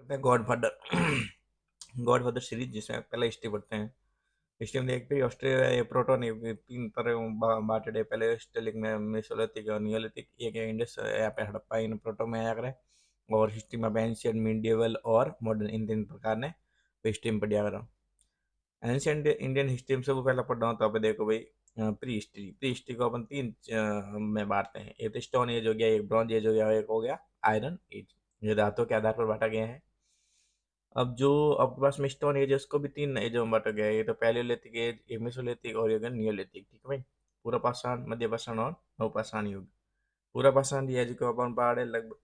करते हैं godfather. Godfather series जिसमें पहले हिस्ट्री पढ़ते हैं। हिस्ट्री में देखते हैं ऑस्ट्रेलिया ये प्रोटोन ये तीन तरह बांटे पहले स्टेलिक में मेसोलिथिक और नियोलिथिक एक इंडस यहाँ पे हड़प्पा इन प्रोटो में आया करे। और हिस्ट्री में एंशियंट मीडिएवल और मॉडर्न इन तीन प्रकार ने हिस्ट्री में पढ़िया करो। एंशियंट इंडियन हिस्ट्री में सबसे पहला पढ़ रहा हूँ तो आप देखो भाई प्री हिस्ट्री को अपन तीन में बांटते हैं। एक तो स्टोन एज हो गया, एक ब्रॉन्ज एज हो गया, एक हो गया आयरन एज। ये धातुओं के आधार पर बांटा गया है। अब जो आपके पास में स्टोन एज है उसको भी तीन एजों में बांटा गया है। ये तो पैलियोलिथिक एज, एक मेसोलिथिक और एक नियोलिथिक। ठीक है भाई। पूरा पाषाण, मध्य पाषाण और नवपाषाण युग। पूरा पाषाण एज को अपन पहाड़े लगभग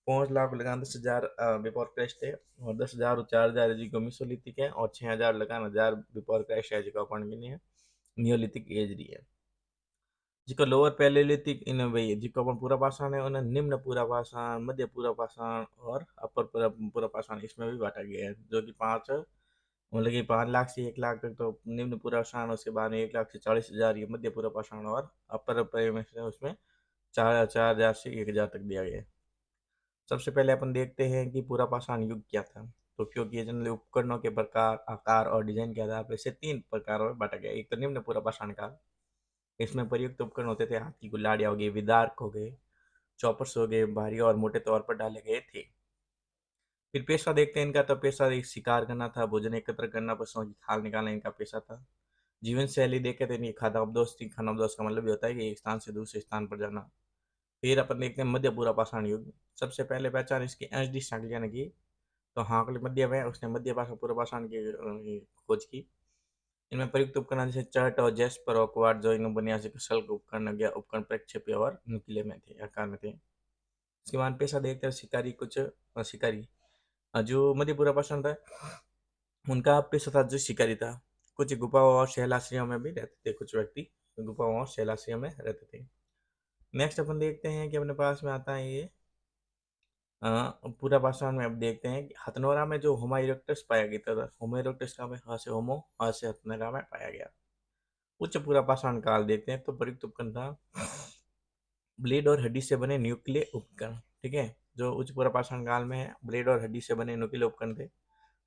5 लाख लगान 10,000 बिफोर क्राइस्ट है। और 10,000 और 4,000 जी को मिसोलिथिक है और 6,000 लगान 1000 बिफोर क्राइस्ट है जी को अपन की नहीं है नियोलिथिक एज रही है। जिको लोअर पैलेलिथिक इन वही जिको अपन पूरा पाषाण है उन्हें निम्न पूरा पाषाण, मध्य पूरा पाषाण और अपर पूरा पूरा पाषाण इसमें भी बांटा गया है। जो कि पाँच मतलब कि 5 लाख से 1 लाख तक तो निम्न पूरा पाषाण, उसके बाद में 1 लाख से 40,000 ये मध्य पूरा पाषाण और अपर में से उसमें 4,000 से 1,000 तक दिया गया है। सबसे पहले अपन देखते हैं कि पूरा पाषाण युग क्या था। तो क्योंकि ये जनरली उपकरणों के प्रकार, आकार और डिजाइन के आधार पर इसे 3 प्रकारों में बांटा गया। एक तो निम्न पूरा पाषाण काल, इसमें प्रयुक्त उपकरण होते थे हाथ की कुल्हाड़ियाँ हो गई, विदार्क हो गए, चॉपर्स हो गए, भारी और मोटे तौर पर डाले गए थे। फिर पेशा देखते हैं इनका। तो पेशा एक शिकार करना था, भोजन एकत्र करना, पशुओं की खाल निकालना इनका पेशा था। जीवन शैली देखे तो इनकी खाद्याभ्यास थी। खानाभ्यास का मतलब ये होता है कि एक स्थान से दूसरे स्थान पर जाना। फिर अपन देखते हैं मध्य पूरा पाषाण युग। सबसे पहले पहचान इसकी एच डी सांकलिया ने की। तो हाकल मध्य में उसने मध्य पाषाण पूरा पाषाण की खोज की। इनमें प्रयुक्त उपकरण जैसे चर्ट और जेस्पर और क्वार्ट जो इन बुनियादी शल्क उपकरण हो गया, उपकरण प्रक्षेप्य और नुकीले में थे, आकार में थे। इसके बाद पेशा देखते हैं शिकारी कुछ शिकारी जो मध्यपुरा पसंद है उनका पेशा था जो शिकारी था। कुछ गुफाओं और शैलाश्रयों में भी रहते थे कुछ व्यक्ति, गुफाओं और शैलाश्रयों में रहते थे। नेक्स्ट अपन देखते हैं कि अपने पास में आता है ये पूरा पाषाण में अब देखते हैं कि हथनोरा में जो होमो इरेक्टस पाया गया था। होमो इरेक्टस का में हाँ से होमो, हाँ से हथनोरा में पाया गया। उच्च पूरा पाषाण काल देखते हैं तो प्रयुक्त उपकरण था ब्लेड और हड्डी से बने न्यूक्लियर उपकरण। ठीक है। जो उच्च पूरा पाषाण काल में है ब्लेड और हड्डी से बने न्यूक्लियर उपकरण थे।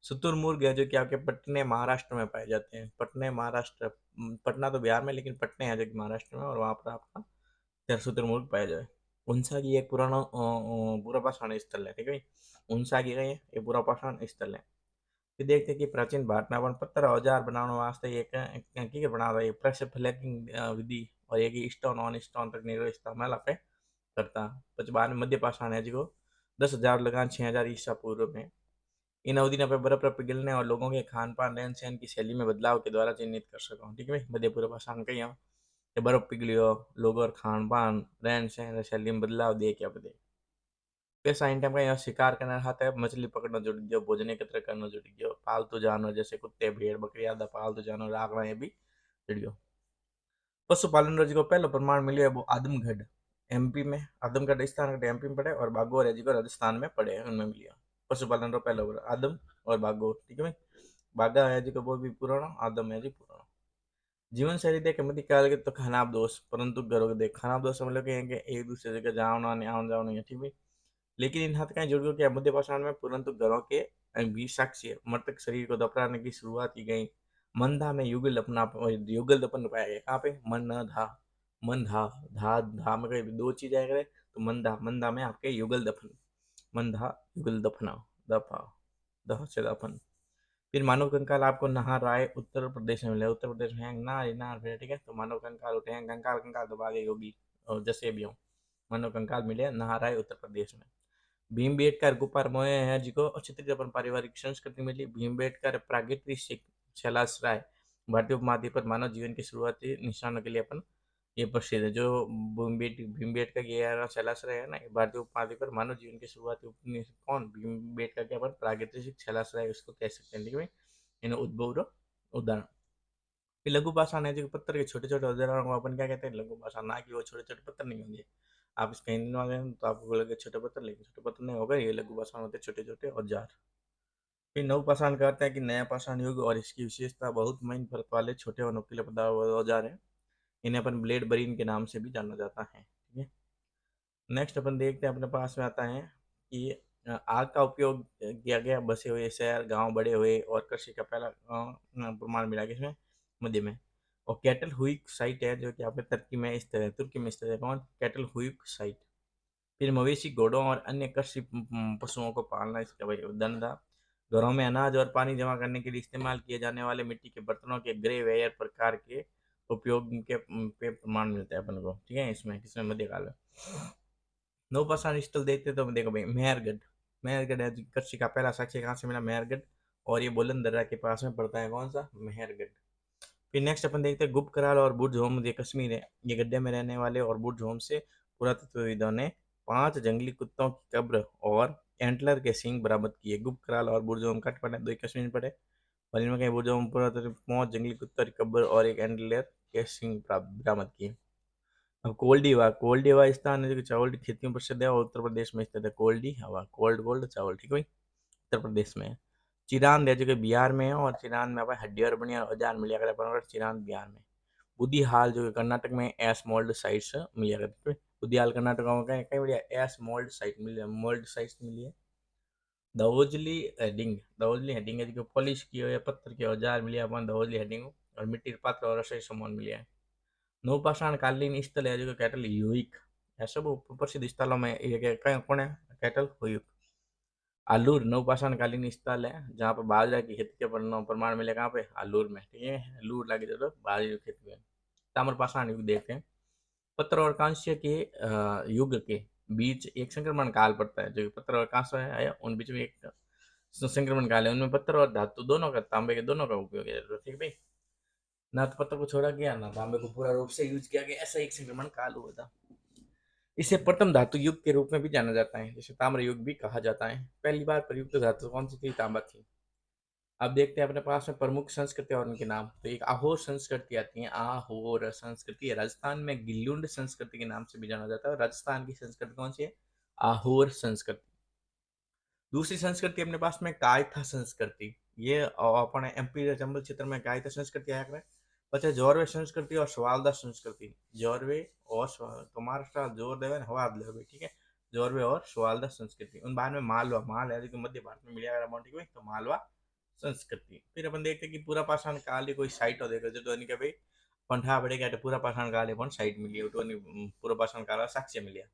शुतुरमुर्ग है जो कि आपके पटने महाराष्ट्र में पाए जाते हैं। पटने महाराष्ट्र, पटना तो बिहार में लेकिन पटने है जो कि महाराष्ट्र में, और वहाँ पर आपका शुतुरमुर्ग पाया जाए। उनसा की एक पुराना पूरा पाषाण स्थल है। ठीक है। उनसा की गई ये पूरा पाषाण स्थल है। फिर देखते हैं कि प्राचीन भारत में अपन पत्थर औजार बनाने वास्ते एक की बना रहा है प्रेशर फ्लैगिंग विधि और एक स्टोन ऑन स्टोन तक निर्भर इस्तेमाल आप करता। પછી बाद में मध्य पाषाण है जो 10,000 लगान 6,000 ईसा पूर्व में। इन अवधि पे बर्फ पर पिघलने और लोगों के खान पान रहन सहन की शैली में बदलाव के द्वारा चिन्हित कर सको। ठीक है भाई। मध्य पूर्व पाषाण कही हम कि बर्फ पिघलियो, लोगों और खान पान रहन सहन शैली में बदलाव दिए क्या बदे। पेशा इन टाइम का यहाँ शिकार करना खाता है, मछली पकड़ना जुड़ गयो, भोजन एकत्र करना जुड़ गयो, पालतू जानवर जैसे कुत्ते भेड़ बकरी आदि पालतू जानवर राखना ये भी जुड़ गयो। पशुपालन रोजी को पहला प्रमाण मिले वो आदमगढ़ एमपी में। आदमगढ़ स्थान एमपी में पड़े और बागोर है जी को राजस्थान में पड़े, उनमें मिलिया पशुपालन रो पहला आदम और बागोर। ठीक है। बागा है जी को वो भी पुराना, आदम है जी पुराना। जीवन शैली देखे मध्य काल के तो खनाब दोष, परंतु घरों के देख खनाब दोष हम लोग कहेंगे एक दूसरे जगह जाओ ना नहीं आओ जाओ नहीं है। ठीक है। लेकिन इन हाथ का जुड़ गयो क्या मध्य पाषाण में, परंतु घरों के भी साक्ष्य मृतक शरीर को दफनाने की शुरुआत की गई। मंदा में युगल अपना युगल दफन पाया गया। कहाँ पे? मन धा, मन धा, धा धा में कहीं दो चीज आएगा तो मंदा, मंदा में आपके युगल दफन, मंदा युगल दफना, दफा, दह से दफन। फिर मानव कंकाल आपको नहा राय उत्तर प्रदेश में मिले। उत्तर प्रदेश में नारी नार फिर। ठीक है। तो मानव कंकाल उठे हैं, कंकाल कंकाल तो आगे होगी और जैसे भी हो मानव कंकाल मिले नहा राय उत्तर प्रदेश में। भीमबेटकर गुफा मोए हैं जिको अच्छी तरीके अपन पारिवारिक संस्कृति मिली। भीमबेटकर प्रागैतिहासिक शैलाश्रय भारतीय उपमहाद्वीप पर मानव जीवन की शुरुआती निशानों के लिए अपन ये प्रसिद्ध है। जो भीमबेटका ये शैलाश्रय है ना, ये भारतीय उपमहाद्वीप पर मानव जीवन की शुरुआती कौन भीमबेटका के अपन प्रागैतिहासिक शैलाश्रय उसको कह सकते हैं। ठीक है। इन्हें उद्भव रो उदाहरण। फिर लघु पाषाण है जो पत्थर के छोटे छोटे औजारों को अपन क्या कहते हैं, लघु पाषाण। ना कि वो छोटे छोटे पत्थर नहीं होंगे। आप इसका हिंदी में आ गए तो आपको लगे छोटे पत्थर, लेकिन छोटे पत्थर नहीं होगा, ये लघु पाषाण होते छोटे छोटे औजार। फिर नव पाषाण कहते हैं कि नया पाषाण युग और इसकी विशेषता बहुत महीन परत वाले छोटे और नुकीले पदार्थ औजार हैं। इन्हें अपन ब्लेड बरीन के नाम से भी जाना जाता है। ठीक है। नेक्स्ट अपन देखते हैं अपने पास में आता है कि आग का उपयोग किया गया बसे हुए शहर, गांव बड़े हुए और कृषि का पहला प्रमाण मिला किसमें? मध्य में। और कैटल हुई साइट है जो कि आपके तुर्की में स्थित है। कौन? कैटल हुई साइट। फिर मवेशी, घोड़ों और अन्य कृषि पशुओं को पालना इसका वही उदाहरण था। घरों में अनाज और पानी जमा करने के लिए इस्तेमाल किए जाने वाले मिट्टी के बर्तनों के ग्रे वेयर प्रकार के उपयोग के पे प्रमाण मिलता है अपन को, ठीक है, इसमें किसमें? मध्यकाल में। नौपाषाण स्थल देखते तो देखो भाई, मेहरगढ़। मेहरगढ़ है कृषि का पहला साक्ष्य कहाँ से मिला? मेहरगढ़। और ये बुलंद दर्रा के पास में पड़ता है, कौन सा? मेहरगढ़। फिर नेक्स्ट अपन देखते हैं गुप्त कराल और बुर्ज होम, ये कश्मीर है। ये गड्ढे में रहने वाले और बुर्ज होम से पुरातत्वविदों ने 5 जंगली कुत्तों की कब्र और एंटलर के सींग बरामद किए। गुप्त कराल और बुर्ज होम कट पड़े, दो ही कश्मीर में पड़े। और इनमें कहीं बुर्ज होम पुरातत्व 5 जंगली कुत्तों की कब्र और एक एंटलर के सींग बरामद किए। अब कोल्डीवा, कोल्डीवा स्थान है जो कि चावल की खेती में प्रसिद्ध है और उत्तर प्रदेश में स्थित है। कोल्डी हवा, कोल्ड गोल्ड चावल, ठीक है भाई, उत्तर प्रदेश में है। चिरांद है जो कि बिहार में है और चिरांद में अपन हड्डी और बढ़िया औजार मिलिया कर अपन चिरांद बिहार में। बुद्धिहाल जो कि कर्नाटक में एस मोल्ड साइट्स मिलिया करते हैं। बुद्धिहाल कर्नाटक में कहीं कहीं बढ़िया एस मोल्ड साइट मिली है, मोल्ड साइट्स मिली है। दहोजली हेडिंग है जो कि पॉलिश किए हुए पत्थर के औजार मिले अपन दहोजली हेडिंग और मिट्टी के पात्र और रसोई सामान मिले हैं। नौपाषाण कालीन स्थल है जो कि कैटल ह्यूइक है, सब प्रसिद्ध स्थलों में एक कौन है? कैटल ह्यूइक। आलूर नौपाषाण कालीन स्थल है जहाँ पर बाजरा की खेती के प्रमाण मिले, कहाँ पे? आलूर में, ठीक है। आलूर लगे तो बाजरे की खेती में। ताम्रपाषाण युग देखते हैं। पत्र और कांस्य के युग के बीच एक संक्रमण काल पड़ता है जो कि पत्र और कांस्य है, उन बीच में एक संक्रमण काल है। उनमें पत्थर और धातु दोनों का, तांबे के दोनों का उपयोग किया जाता है, ठीक है भाई। ना तो पत्थर को छोड़ा गया ना तांबे को पूरा रूप से यूज किया गया, ऐसा एक संक्रमण काल हुआ था। इसे प्रथम धातु युग के रूप में भी जाना जाता है, जिसे ताम्र युग भी कहा जाता है। पहली बार प्रयुक्त धातु कौन सी थी? तांबा थी। अब देखते हैं अपने पास में प्रमुख संस्कृति और उनके नाम। तो एक आहोर संस्कृति आती है, आहोर संस्कृति राजस्थान में गिल्लुंड संस्कृति के नाम से भी जाना जाता है। राजस्थान की संस्कृति कौन सी है? आहोर संस्कृति। दूसरी संस्कृति अपने पास में कायथा संस्कृति, ये अपने एमपी चंबल क्षेत्र में कायथा संस्कृति आया करे। પછી જોરવે संस्कृति और स्वालदा संस्कृति, जोरवे और तो महाराष्ट्र जोर देवे हवा देवे, ठीक है। जोरवे और स्वालदा संस्कृति। उन बाद में मालवा, माल है जो कि मध्य भारत में मिलिया ठीक है, तो मालवा संस्कृति। फिर अपन देखते हैं कि पूरा पाषाण काल की कोई साइट हो देखो जो तो भाई पंठा बड़े क्या पूरा पाषाण काल अपन साइट मिली है, तो पूरा पाषाण काल साक्ष्य मिलिया।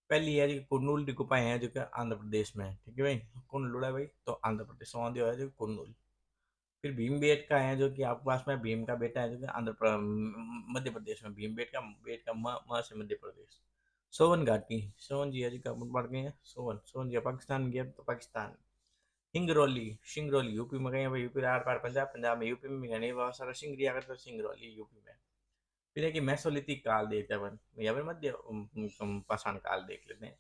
पहली है जो कुरनूल की गुफाएं हैं जो कि आंध्र प्रदेश में है, ठीक है भाई। कुरनूल है भाई तो आंध्र प्रदेश, सौंदर्य है जो कुरनूल। फिर भीमबेटका है जो कि आपके पास में भीम का बेटा है जो कि मध्य प्रदेश में। भीमबेटका, बेटका म से मध्य प्रदेश। सोवन घाटी, सोवन जी है जी का पढ़ गए हैं, सोवन, सोवन जी पाकिस्तान गया तो पाकिस्तान। हिंगरौली, सिंगरौली यूपी में गए भाई, यूपी आर पार पंजाब, पंजाब में, यूपी में गए बहुत सारा सिंगरी अगर तो सिंगरौली यूपी में। फिर है कि मेसोलिथिक काल देखते हैं अपन, या फिर मध्य पाषाण काल देख लेते हैं।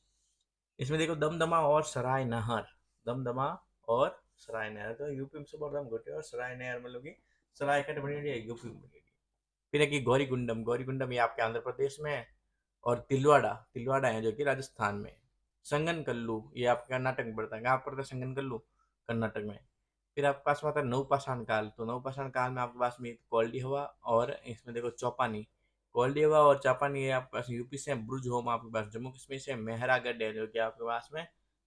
इसमें देखो दमदमा और सराय नहर, दमदमा और सराय नहर तो यूपी में सुबह घटे और सराय नहर मतलब कि सराय कट बनी है यूपी में बनी। फिर है कि गौरीकुंडम, गौरीकुंडम ये आपके आंध्र प्रदेश में है। और तिलवाड़ा, तिलवाड़ा है जो कि राजस्थान में। संगन कल्लू ये आपके कर्नाटक में पड़ता है, कहाँ पड़ता है संगन कल्लू? कर्नाटक में। फिर आपके पास में आता है नवपाषाण काल, तो नवपाषाण काल में आपके पास में कोल्डी हवा और इसमें देखो चौपानी। कोल्डी हवा और चापानी ये आपके पास यूपी से, ब्रुज होम आपके पास जम्मू कश्मीर से, मेहरागढ़ है जो कि आपके पास में,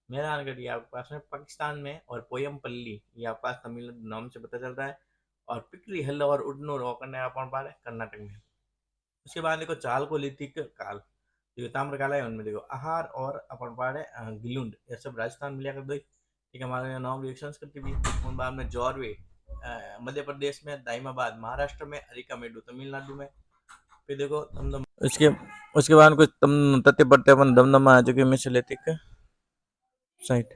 मेहरानगढ़ ये आपके पास में पाकिस्तान में, और पोयमपल्ली ये आपके पास तमिलनाडु नाम से पता चलता है। और पिकरी हल्ला और उडनूर कर्नाटक में। उसके बाद देखो चालकोलिथिक काल, जो ताम्र काल है उनमें देखो आहार और अपन पाड़े गिलुंड, ये सब राजस्थान में लिया कर दो, ठीक है। हमारे यहाँ नौ संस्कृति भी। उन बाद में जॉर्वे मध्य प्रदेश में, दाइमाबाद महाराष्ट्र में, अरिकामेडू तमिलनाडु में। फिर देखो दमदम, उसके उसके बाद कुछ तम तथ्य पढ़ते अपन। दमदमा है जो कि मिसोलिथिक साइट।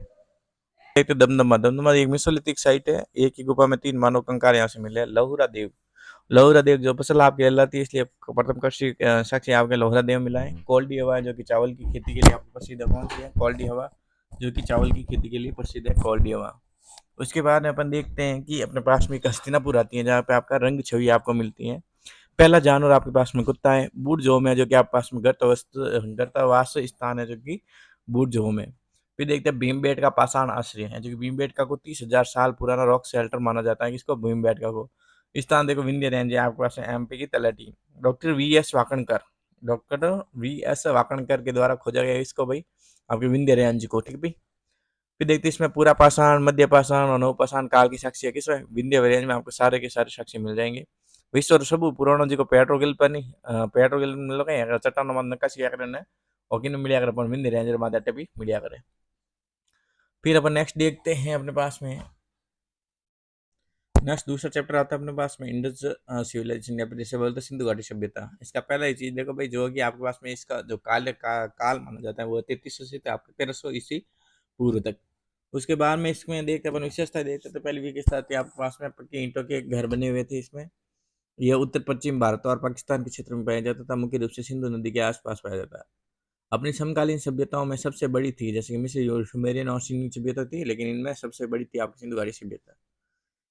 एक तो दमदमा, दमदमा एक मिसोलिथिक साइट है। एक ही गुफा में 3 मानव कंकाल यहाँ से मिले। लहुरा देव, लोहरा देव जो फसल आपकी कहलाती है इसलिए प्रथम कृषि साक्ष्य आपके लोहरा देव मिला है। कोल्डी हवा जो कि चावल की खेती के लिए आपको प्रसिद्ध है, कौन सी है? कोल्डी हवा जो कि चावल की खेती के लिए प्रसिद्ध है, कोल्डी हवा। उसके बाद अपन देखते हैं कि अपने पास में एक हस्तिनापुर आती है जहाँ पे आपका रंग छवि आपको मिलती है। पहला जानवर आपके पास में कुत्ता है। बूढ़ जोम है जो कि आपके पास में गर्तावास स्थान है जो कि बूढ़ जोम है। फिर देखते हैं भीमबेटका का पाषाण आश्रय है जो कि भीमबेटका को 30,000 साल पुराना रॉक शेल्टर माना जाता है। किसको? भीमबेटका को। स्थान देखो विंध्य रेंज है आपके पास एमपी की तलहटी। Doctor V S Wakankar, doctor V S Wakankar के द्वारा खोजा गया इसको भाई, आपके विंध्य रेंज को, ठीक भाई। फिर देखते हैं इसमें पूरा पाषाण, मध्य पाषाण और नवपाषाण काल की साक्ष्य किसमें विंध्य रेंज में आपको सारे के सारे साक्ष्य मिल जाएंगे। विश्व सब पुराणों जी को पेट्रोगिल पर नहीं पेट्रोगिल मतलब कहीं चट्टान नक्काशी क्या करें और किन मिलिया कर अपन विंध्य रेंज माता भी मिलिया करें। फिर अपन नेक्स्ट देखते हैं अपने पास में नेक्स्ट दूसरा चैप्टर आता है अपने पास में इंडस सिविलाइजेशन या फिर जैसे बोलते हैं सिंधु घाटी सभ्यता। इसका पहला ही चीज देखो भाई जो कि आपके पास में इसका जो काल माना जाता है वो 3300 से आपके 1300 ईस्वी पूर्व तक। उसके बाद में इसमें देखते अपन विशेषता देखते तो पहली विशेषता थी आपके पास में पक्के ईंटों के घर बने हुए थे इसमें। यह उत्तर पश्चिम भारत और पाकिस्तान के क्षेत्र में पाया जाता था, मुख्य रूप से सिंधु नदी के आसपास पाया जाता है। अपनी समकालीन सभ्यताओं में सबसे बड़ी थी जैसे कि मिस्र और सुमेरियन और सिंधु सभ्यता थी, लेकिन इनमें सबसे बड़ी थी आपकी सिंधु घाटी सभ्यता।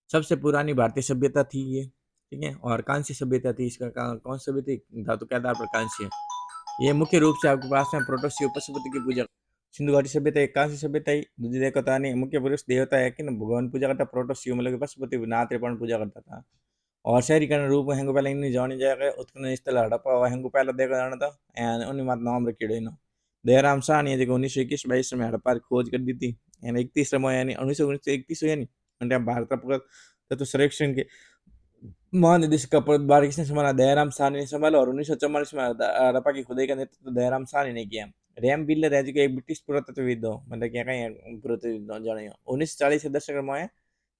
सबसे पुरानी भारतीय सभ्यता थी ये, ठीक है। और कांस्य सभ्यता थी, इसका कौन सी सभ्यता धातु के आधार पर कांस्य। ये मुख्य रूप से आपके पास में प्रोटोसी उपसभ्यता की पूजा। सिंधु घाटी सभ्यता एक कांस्य सभ्यता ही दूसरी देवता नहीं मुख्य पुरुष देवता है कि भगवान पूजा करता प्रोटोसी मतलब पशुपति नाथ त्रिपाण पूजा करता था। और शहरीकरण रूप में हेंगो पहले इन जानी जाएगा उत्खनन स्थल हड़प्पा और हेंगो पहले देखा जाना था एंड उन्हीं मात नाम रखी इन दयाराम शाह ने जगह 1921-22 में हड़प्पा खोज कर दी थी यानी 31 यानी 1931 यानी भारत तत्व सर्वेक्षण के महानिदेशक का पद बालकृष्ण संभाला दयाराम साहनी ने संभाला और 1944 में हड़प्पा की खुदाई का नेतृत्व दयाराम साहनी ने किया। रैम बिल्लर है जो एक ब्रिटिश पुरातत्वविद हो मतलब क्या कहीं पुरातत्वविद जाने 1940 के दशक में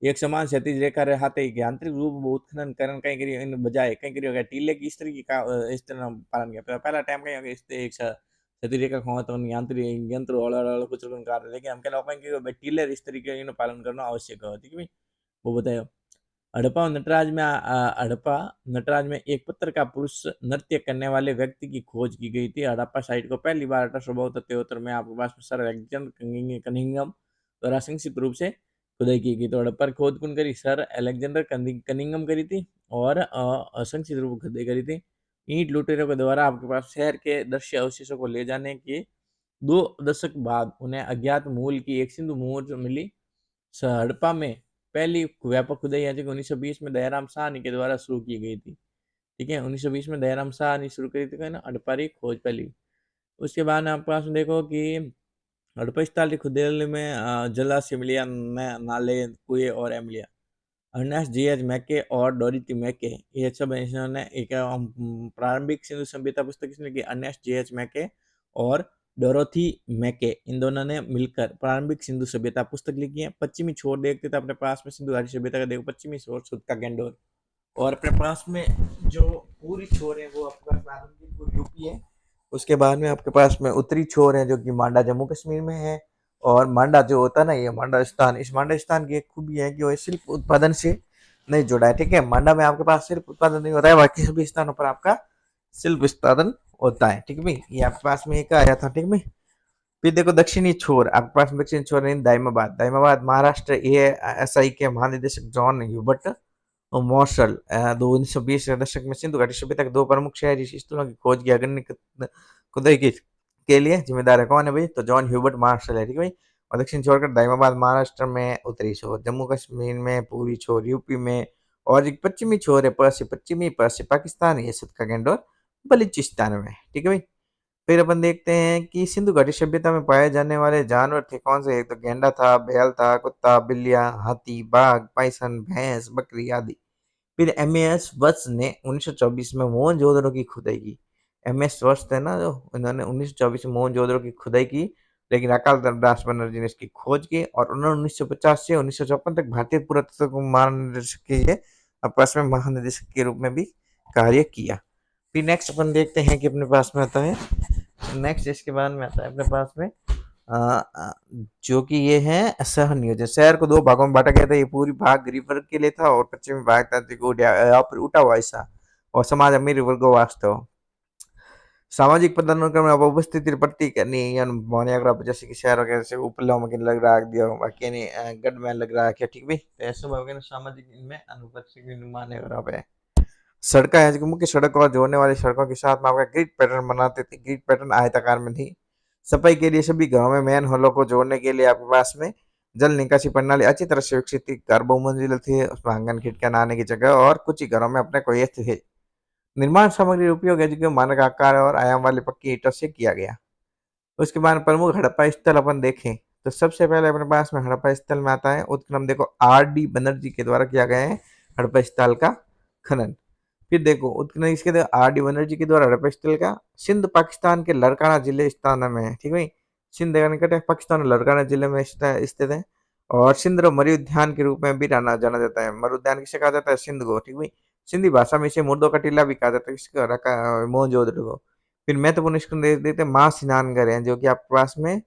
एक समान क्षैतिज रेखा रहते यांत्रिक रूप उत्खनन करण कहीं करी इन बजाय कहीं करी हो गया टीले की इस तरह की का इस तरह पालन किया पहला टाइम कहीं हो गया इस एक क्षैतिज रेखा खुआ तो यांत्रिक यंत्र और कुछ कर लेकिन हम क्या लोग टीले इस तरीके इन पालन करना आवश्यक है, ठीक है। वो बताओ हड़प्पा नटराज में हड़प्पा नटराज में एक पत्थर का पुरुष नृत्य करने वाले व्यक्ति की खोज की गई थी। हड़प्पा साइट को पहली बार 1872 में आपके पास सर अलेक्जेंडर कनिंगम द्वारा संक्षिप्त रूप से खुदाई की गई। तो हड़प्पा खोज कौन करी सर अलेक्जेंडर कनिंगम करी थी और संक्षिप्त रूप खुदाई करी थी। ईंट लुटेरों के द्वारा आपके पास शहर के दृश्य अवशेषों को ले जाने के 2 दशक बाद उन्हें अज्ञात मूल की एक सिंधु मोहर मिली। हड़प्पा में पहली व्यापक खुदाई है जो 1920 में दयाराम साहनी के द्वारा शुरू की गई थी, ठीक है। 1920 में दयाराम साहनी शुरू करी थी ना हड़प्पा की खोज पहली। उसके बाद आपके पास देखो कि हड़प्पा स्थल की खुदाई में जलाशय मिलिया नाले कुएं और एमिलिया अर्नेस्ट जी.एच. मैके और डोरिथी मैके ये सब इन्होंने एक प्रारंभिक सिंधु सभ्यता पुस्तक इसने की अर्नेस्ट जी.एच. मैके और डोरोथी मैके इन दोनों ने मिलकर प्रारंभिक सिंधु सभ्यता पुस्तक लिखी है। पश्चिमी छोर देखते थे अपने पास में सिंधु घाटी सभ्यता का देखो पश्चिमी छोर सुद का गेंडोर और अपने पास में जो पूरी छोर है वो आपके पास आदमपुर यूपी है। उसके बाद में आपके पास में उत्तरी छोर है जो कि मांडा जम्मू कश्मीर में है। और मांडा जो होता है ना ये मांडा स्थान इस मांडा स्थान की एक खूबी है कि वो शिल्प उत्पादन से नहीं जुड़ा है, ठीक है। मांडा में आपके पास शिल्प उत्पादन नहीं होता है, बाकी सभी स्थानों पर आपका शिल्प उत्पादन होता है, ठीक है। ये आपके पास में एक आया था, ठीक है। फिर देखो दक्षिणी छोर आपके पास दक्षिणी छोर है दाइमाबाद दाइमाबाद महाराष्ट्र ये एसआई के महानिदेशक जॉन ह्यूबर्ट मॉर्शल 1920 के दशक में सिंधु घाटी सभ्यता के 2 प्रमुख शहरी स्थलों की खोज की अग्रणी खुदाई की के लिए जिम्मेदार है कौन है भाई तो जॉन ह्यूबर्ट मार्शल है, ठीक है भाई। और दक्षिण छोर का दाइमाबाद महाराष्ट्र में, उत्तरी छोर जम्मू कश्मीर में, पूर्वी छोर यूपी में और एक पश्चिमी छोर है पश्चिमी पाकिस्तान ये सदका गेंड और बलूचिस्तान में, ठीक है भाई। फिर अपन देखते हैं कि सिंधु घाटी सभ्यता में पाए जाने वाले जानवर थे कौन से, एक तो गेंडा था, बैल था, कुत्ता, बिल्लियां, हाथी, बाघ, पाइसन, भैंस, बकरी आदि। फिर एमएएस वत्स ने 1924 में मोहनजोदड़ो की खुदाई की। एमएस वत्स थे ना जो उन्होंने 1924 में मोहनजोदड़ो की खुदाई की, लेकिन अकाल दास बनर्जी ने इसकी खोज की और उन्होंने 1950 से 1954 तक भारतीय पुरातत्व महानिदेशक के आपस में महानिदेशक के रूप में भी कार्य किया। फिर नेक्स्ट अपन देखते हैं कि अपने पास में आता है नेक्स्ट इसके बाद में आता है अपने पास में जो कि ये है शहर नियोजन। शहर को 2 भागों में बांटा गया था, ये पूरी भाग गरीब वर्ग के लिए था और पश्चिमी भाग था यहाँ पर उठा हुआ हिस्सा और समाज अमीर वर्ग वास्तव सामाजिक पदानुक्रम में उपस्थिति प्रति करनी अगर जैसे कि शहर वगैरह से उपलों में लग रहा दिया बाकी नहीं गढ़ में लग रहा है क्या, ठीक भाई। तो ऐसे वगैरह सामाजिक इनमें अनुपस्थिति माने है। सड़कें है जो मुख्य सड़क और जोड़ने वाली सड़कों के साथ में आपका ग्रिड पैटर्न बनाते थे, ग्रिड पैटर्न आयताकार में थी। सफाई के लिए सभी घरों में मैन होलों को जोड़ने के लिए आपके पास में जल निकासी प्रणाली अच्छी तरह से विकसित थी। घर बहुमंजिल थी, उसमें आंगन खिड़कियां नहाने की जगह और कुछ ही घरों में अपने को ये थे। निर्माण सामग्री उपयोग है जो मानक आकार और आयाम वाले पक्की ईंटों से किया गया। उसके बाद प्रमुख हड़प्पा स्थल अपन देखें तो सबसे पहले अपने पास में हड़प्पा स्थल में आता है उत्खनन, देखो R.D. बनर्जी के द्वारा किया गया है हड़प्पा स्थल का खनन। फिर देखो उत्खनन इसके R.D. बनर्जी के द्वारा हड़प्पा स्थल का सिंध पाकिस्तान के लड़काना जिले स्थान में है, ठीक है। सिंध का निकट है, पाकिस्तान लड़काना जिले में स्थित है। और सिंध मरु उद्यान के रूप में भी जाना जाता है। मरु उद्यान किसे कहा जाता है? सिंध को, ठीक है। सिंधी भाषा में इसे मुर्दों का टीला भी कहा जाता है, किसको? मोहनजोदड़ो को। फिर महत्वपूर्ण स्कूल दे देते हैं माँ स्नानघर है, जो कि आपके पास में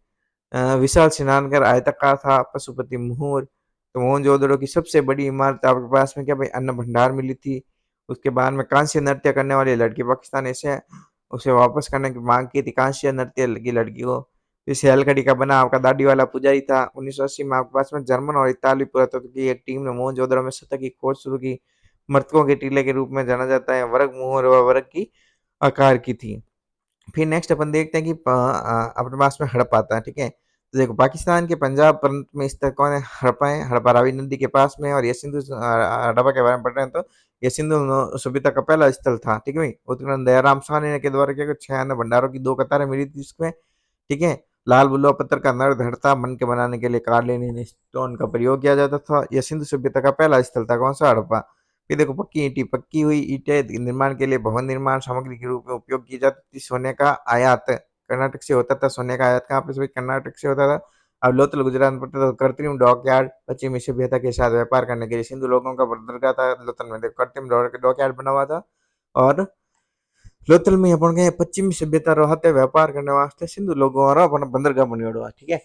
विशाल स्नानघर आयताकार था। पशुपति मुहूर, तो मोहनजोदड़ो की सबसे बड़ी इमारत आपके पास में क्या भाई? अन्न भंडार मिली थी। उसके बाद में कांस्य नृत्य करने वाली लड़की पाकिस्तान से उसे वापस करने की मांग की थी, कांस्य नृत्य की लड़की को। इस हेलकड़ी का बना आपका दाढ़ी वाला पुजारी था। 1980 में आपके पास में जर्मन और इतालवी पुरातत्व की एक टीम ने मोहनजोदड़ो में सतह की खोज शुरू की। मृतकों के टीले के रूप में जाना जाता है। वर्ग मुहर व वर्ग की आकार की थी। फिर नेक्स्ट अपन देखते हैं कि अपने पास में हड़प्पा आता है, ठीक है। तो देखो पाकिस्तान के पंजाब प्रांत में स्थित कौन है? हड़प्पा है। हड़प्पा रावी नदी के पास में, और ये सिंधु हड़प्पा के बारे में पढ़ रहे हैं तो ये सिंधु सभ्यता का पहला स्थल था, ठीक है। उत्खनन दयाराम साहनी के द्वारा किया गया 6 अन्य भंडारों की 2 कतारें मिली थी इसमें, ठीक है। लाल बुल्लवा पत्थर का नर धड़ता मन के बनाने के लिए कार्लिन स्टोन का प्रयोग किया जाता था। यह सिंधु सभ्यता का पहला स्थल था, कौन सा? हड़प्पा। फिर देखो पक्की ईंटें, पक्की हुई ईंटें निर्माण के लिए भवन निर्माण सामग्री के रूप में उपयोग की जाती थी। सोने का आयात कर्नाटक से होता था। सोने का आयात कहाँ पे? भाई कर्नाटक से होता था। अब लोथल गुजरात में पड़ता था। कृत्रिम डॉकयार्ड पश्चिमी सभ्यता के साथ व्यापार करने के लिए सिंधु लोगों का बंदरगाह था लोथल में। देखो कृत्रिम डॉकयार्ड बना हुआ था। और लोथल में अपन के पश्चिमी सभ्यता रहते व्यापार करने वास्ते सिंधु लोगों और अपन बंदरगाह बनियोड़ो, ठीक है।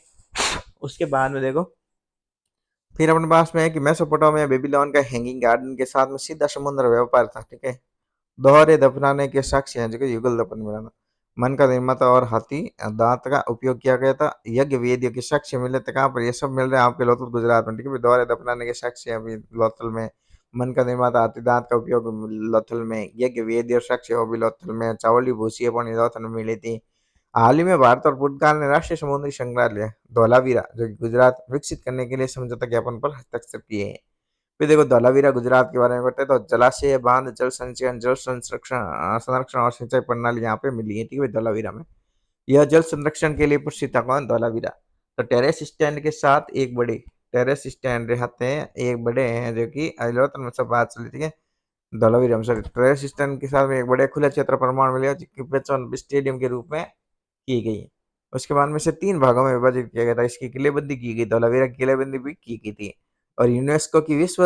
उसके बाद में देखो फिर अपने पास में है कि मेसोपोटामिया बेबीलोन का हैंगिंग गार्डन के साथ में सीधा समुद्र व्यापार था, ठीक है। दोहरे दफनाने के साक्ष्य हैं, जो कि युगल दफन बनाना। मन का निर्माता और हाथी दांत का उपयोग किया गया था। यज्ञ वेद के साक्ष्य मिले थे कहाँ पर? ये सब मिल रहे हैं आपके लोथल गुजरात में, ठीक है। दोहरे दफनाने के साक्ष्य अभी लोथल में। मन का निर्माता हाथी दांत का उपयोग लोथल में। यज्ञ वेद और साक्ष्य वो भी लोथल में। चावली भूसी अपन लोथल में मिली थी। हाल ही में भारत और पुर्तगाल ने राष्ट्रीय समुद्री संग्रहालय धौलावीरा, जो कि गुजरात, विकसित करने के लिए समझौता ज्ञापन पर हस्ताक्षर किए हैं। फिर देखो धौलावीरा गुजरात के बारे में बताते हैं तो जलाशय, बांध, जल संचयन, जल संरक्षण संरक्षण और सिंचाई प्रणाली यहाँ पे मिली है, ठीक है धौलावीरा में। यह जल संरक्षण के लिए प्रसिद्ध था, कौन? धौलावीरा। तो टेरेस स्टैंड के साथ एक बड़े टेरेस स्टैंड रहते हैं, एक बड़े हैं जो कि अलोतन में सब बात चली, ठीक है। धौलावीरा में सॉरी टेरेस स्टैंड के साथ में एक बड़े खुले क्षेत्र परमाणु मिले, जिसकी पहचान स्टेडियम के रूप में की गई। उसके बाद में से 3 भागों में विभाजित किया गया था। इसकी किलेबंदी की गई, धौलावीरा की किलेबंदी भी की गई थी। और यूनेस्को की विश्व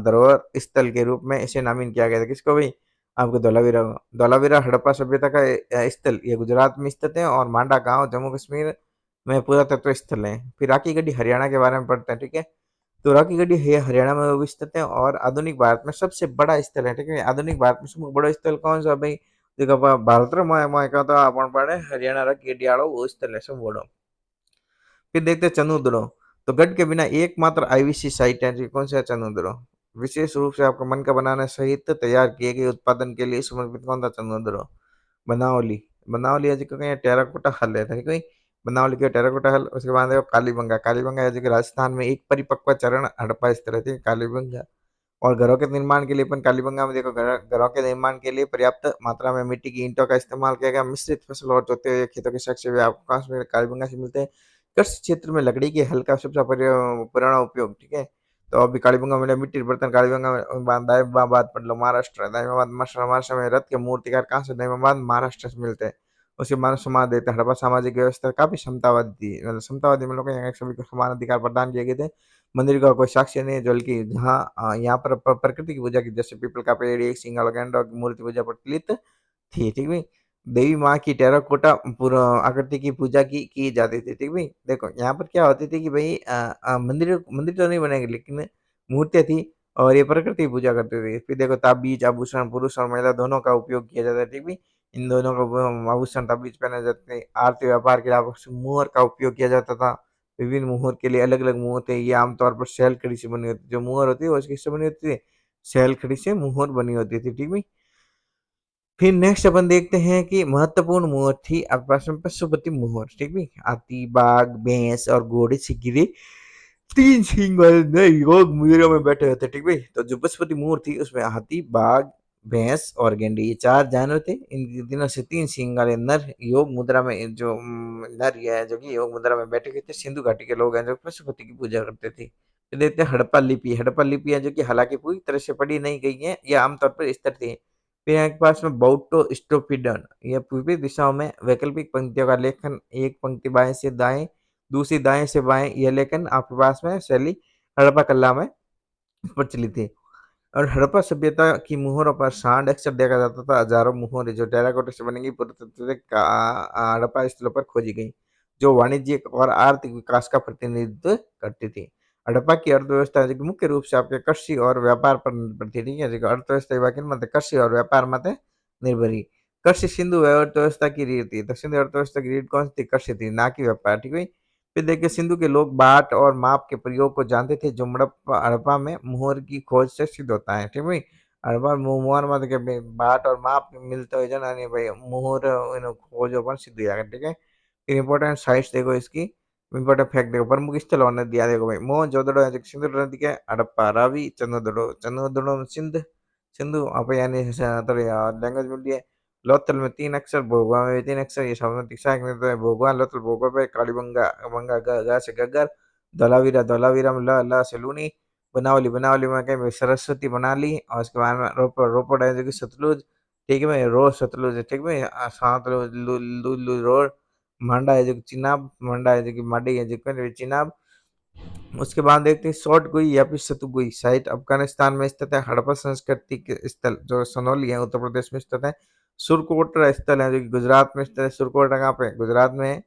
धरोहर स्थल के रूप में इसे नामित किया गया था। किसको भाई? आपको धौलावीरा को। धौलावीरा हड़प्पा सभ्यता का स्थल ये गुजरात में स्थित है, और मांडा गांव जम्मू कश्मीर में पुरातत्व स्थल है। फिर राकी गढ़ी हरियाणा के बारे में पढ़ते हैं, ठीक है। तो राकी गढ़ी है हरियाणा में वो स्थित है, और आधुनिक भारत में सबसे बड़ा स्थल है, ठीक है। आधुनिक भारत में सबसे बड़ा स्थल कौन सा भाई? देखो भारत रो मोय का तो अपन पढ़े हरियाणा रा केडियाड़ो वो स्थल है सब बड़ो। फिर देखते हैं चंदूद्रो। तो गढ़ के बिना एकमात्र आईवीसी साइट है, कौन सा है? चंदूद्रो। विशेष रूप से आपको मन का बनाने सहित तैयार किए गए उत्पादन के लिए समर्पित कौन था? चंदूद्रो। बनावली। बनावली है जो कहीं टेराकोटा हल है, ठीक है। बनावली के टेराकोटा हल। उसके बाद देखो कालीबंगा। कालीबंगा है जो कि राजस्थान में एक परिपक्व चरण हड़प्पा स्थल है, ठीक है कालीबंगा। और घरों के निर्माण के लिए अपन कालीबंगा में देखो घरों के निर्माण के लिए पर्याप्त मात्रा में मिट्टी की ईंटों का इस्तेमाल किया गया। मिश्रित फसल और जोते हुए खेतों के साक्ष्य भी आपको कहाँ से कालीबंगा से मिलते हैं। कृषि क्षेत्र में लकड़ी के हल का सबसे पुराना उपयोग, ठीक है। तो अभी कालीबंगा में मिट्टी के बर्तन कालीबंगा में दाइमाबाद पढ़ लो महाराष्ट्र। दाइमाबाद महाराष्ट्र में रथ के मूर्तिकार कहाँ से? दाइमाबाद महाराष्ट्र से मिलते हैं। उसके मानव समाज देते हैं। हड़प्पा सामाजिक व्यवस्था काफी समतावादी थी, मतलब समतावादी में लोग यहाँ सभी को समान अधिकार प्रदान किए गए थे। मंदिर का कोई साक्ष्य नहीं है, बल्कि जहाँ यहाँ पर प्रकृति की पूजा की, जैसे पीपल का पेड़, एक सिंगल गेंडा की मूर्ति पूजा प्रचलित थी, ठीक है। देवी माँ की टेराकोटा पूरा आकृति की पूजा की जाती थी, ठीक है। देखो यहाँ पर क्या होती थी कि भाई मंदिर मंदिर तो नहीं बनेंगे, लेकिन मूर्तियाँ थी और ये प्रकृति की पूजा करते थे। फिर देखो ताबीज आभूषण पुरुष और महिला दोनों का उपयोग किया जाता है, ठीक है। इन दोनों का आभूषण ताबीज पहने जाते थे। आरती व्यापार के लिए मुहर का उपयोग किया जाता था। विभिन्न मुहूर्त के लिए अलग अलग मुहूर्त है। ये आमतौर पर शैल खड़ी से बनी होती है। जो मुहर होती है वो किससे बनी होती है? शैल खड़ी से मुहर बनी होती थी, ठीक है। फिर नेक्स्ट अपन देखते हैं कि महत्वपूर्ण मुहर थी आपके पास में पशुपति मुहर, ठीक है। हाथी, बाघ, भैंस और घोड़े से घिरे 3 सींग वाले नर योग मुद्रा में बैठे होते, ठीक है। तो जो पशुपति मुहर थी उसमें हाथी, बाघ, भैंस और गेंडे, ये 4 जानवर थे। इन तीनों से 3 सींग वाले नर योग मुद्रा में जो नर ये है जो कि योग मुद्रा में बैठे हुए थे। सिंधु घाटी के लोग हैं जो पशुपति की पूजा करते थे। फिर देखते हैं हड़प्पा लिपि। हड़प्पा लिपि है जो कि हालांकि पूरी तरह से पढ़ी नहीं गई है, यह आमतौर पर इस तरह थी। फिर यहाँ के पास में बाउटो स्टोपिडन, यह पूर्वी दिशाओं में वैकल्पिक पंक्तियों का लेखन, एक पंक्ति बाएं से दाएं, दूसरी दाएं से बाएं, यह लेखन आपके पास में शैली हड़प्पा कला में प्रचलित थी। और हड़प्पा सभ्यता की मुहरों पर सांड अक्सर देखा जाता था। हजारों मुहरें जो टेराकोटा से बनी गई पुरातात्विक हड़प्पा स्थलों पर खोजी गई, जो वाणिज्यिक और आर्थिक विकास का प्रतिनिधित्व करती थी। हड़प्पा की अर्थव्यवस्था जो कि मुख्य रूप से आपके कृषि और व्यापार पर निर्भर थी। ठीक है, जो अर्थव्यवस्था बाकी मत कृषि और व्यापार मत निर्भर ही। कृषि सिंधु अर्थव्यवस्था की रीढ़ थी। तो सिंधु अर्थव्यवस्था की रीढ़ कौन सी थी? कृषि थी, ना कि व्यापार। ठीक है। फिर देखिए सिंधु के लोग बाट और माप के प्रयोग को जानते थे, जो हड़प्पा में मुहर की खोज से सिद्ध होता है। ठीक है। हड़प्पा मुहर मतलब के बाट और माप मिलते हुए जना नहीं भाई मुहर खोज पर सिद्ध हुआ। ठीक है। फिर इंपॉर्टेंट साइट्स देखो इसकी, इंपॉर्टेंट फैक्ट देखो, प्रमुख स्थल और नदियां देखो भाई, मोहनजोदड़ो है जो सिंधु नदी के, हड़प्पा रावी, चंद्रदड़ो चंद्रदड़ो में सिंध सिंधु आप यानी लैंग्वेज मिली है। लोथल में 3 अक्षर, भोगवा में भी 3 अक्षर, ये सामुद्रिक सहायक नहीं तो भोगवा लोथल भोगवा पे, कालीबंगा बंगा ग से गग्गर, धौलावीरा धौलावीरा में ल से लूनी, बनावली बनावली में कहीं सरस्वती बना ली। और उसके बाद में रोपड़ रोपड़ है जो कि सतलुज। ठीक है भाई, रो सतलुज है। ठीक है भाई, सतलुज रोड। मांडा है जो कि चिनाब, मांडा है जो कि माडी है जो कि चिनाब। उसके बाद देखते हैं शॉर्ट गुई या फिर सतुगुई साइट अफगानिस्तान में स्थित है। हड़प्पा संस्कृति के स्थल जो सनौली है उत्तर प्रदेश में स्थित है। सुरकोटरा स्थल है जो कि गुजरात में स्थित है। सुरकोटरा कहाँ पे? गुजरात में है।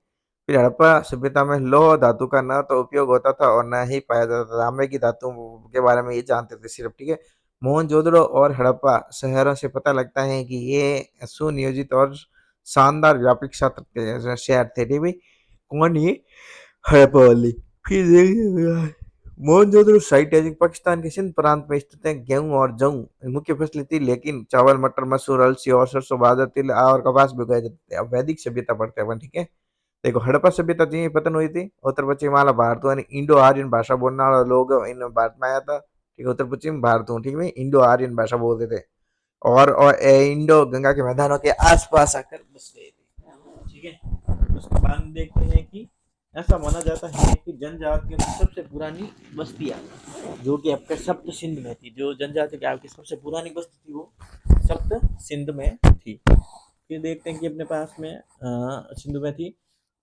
फिर हड़प्पा सभ्यता में लौह धातु का न तो उपयोग होता था और न ही पाया जाता था। तांबे की धातु के बारे में ये जानते थे सिर्फ। ठीक है। मोहनजोदड़ो और हड़प्पा शहरों से पता लगता है कि ये सुनियोजित और शानदार व्यापक क्षेत्र के शहर थे। ठीक है। कौन ये? हड़प्पा वाली। फिर देखिए मोहनजोदड़ो साइट है जो पाकिस्तान के सिंध प्रांत में स्थित है। गेहूं और जौ मुख्य फसल थी, लेकिन चावल मटर मसूर अलसी और सरसों बाजरा तिल और कपास भी उगाए जाते थे। अब वैदिक सभ्यता पढ़ते हैं अपन। ठीक है। देखो हड़प्पा सभ्यता जी पतन हुई थी उत्तर पश्चिम वाला भारत यानी इंडो आर्यन भाषा बोलने वाला लोग इन भारत में आया था। ठीक है, उत्तर पश्चिम भारत हूँ। ठीक है, इंडो आर्यन भाषा बोलते थे और इंडो गंगा के मैदानों के आसपास आकर बस गए थे। ठीक है। उसके बाद देखते हैं कि ऐसा माना जाता है कि जनजातियों की सबसे पुरानी बस्तियां जो कि आपके सप्त सिंध में थी, जो जनजाति की आपकी सबसे पुरानी बस्ती थी वो सप्त सिंध में थी। फिर देखते हैं कि अपने पास में सिंधु में थी।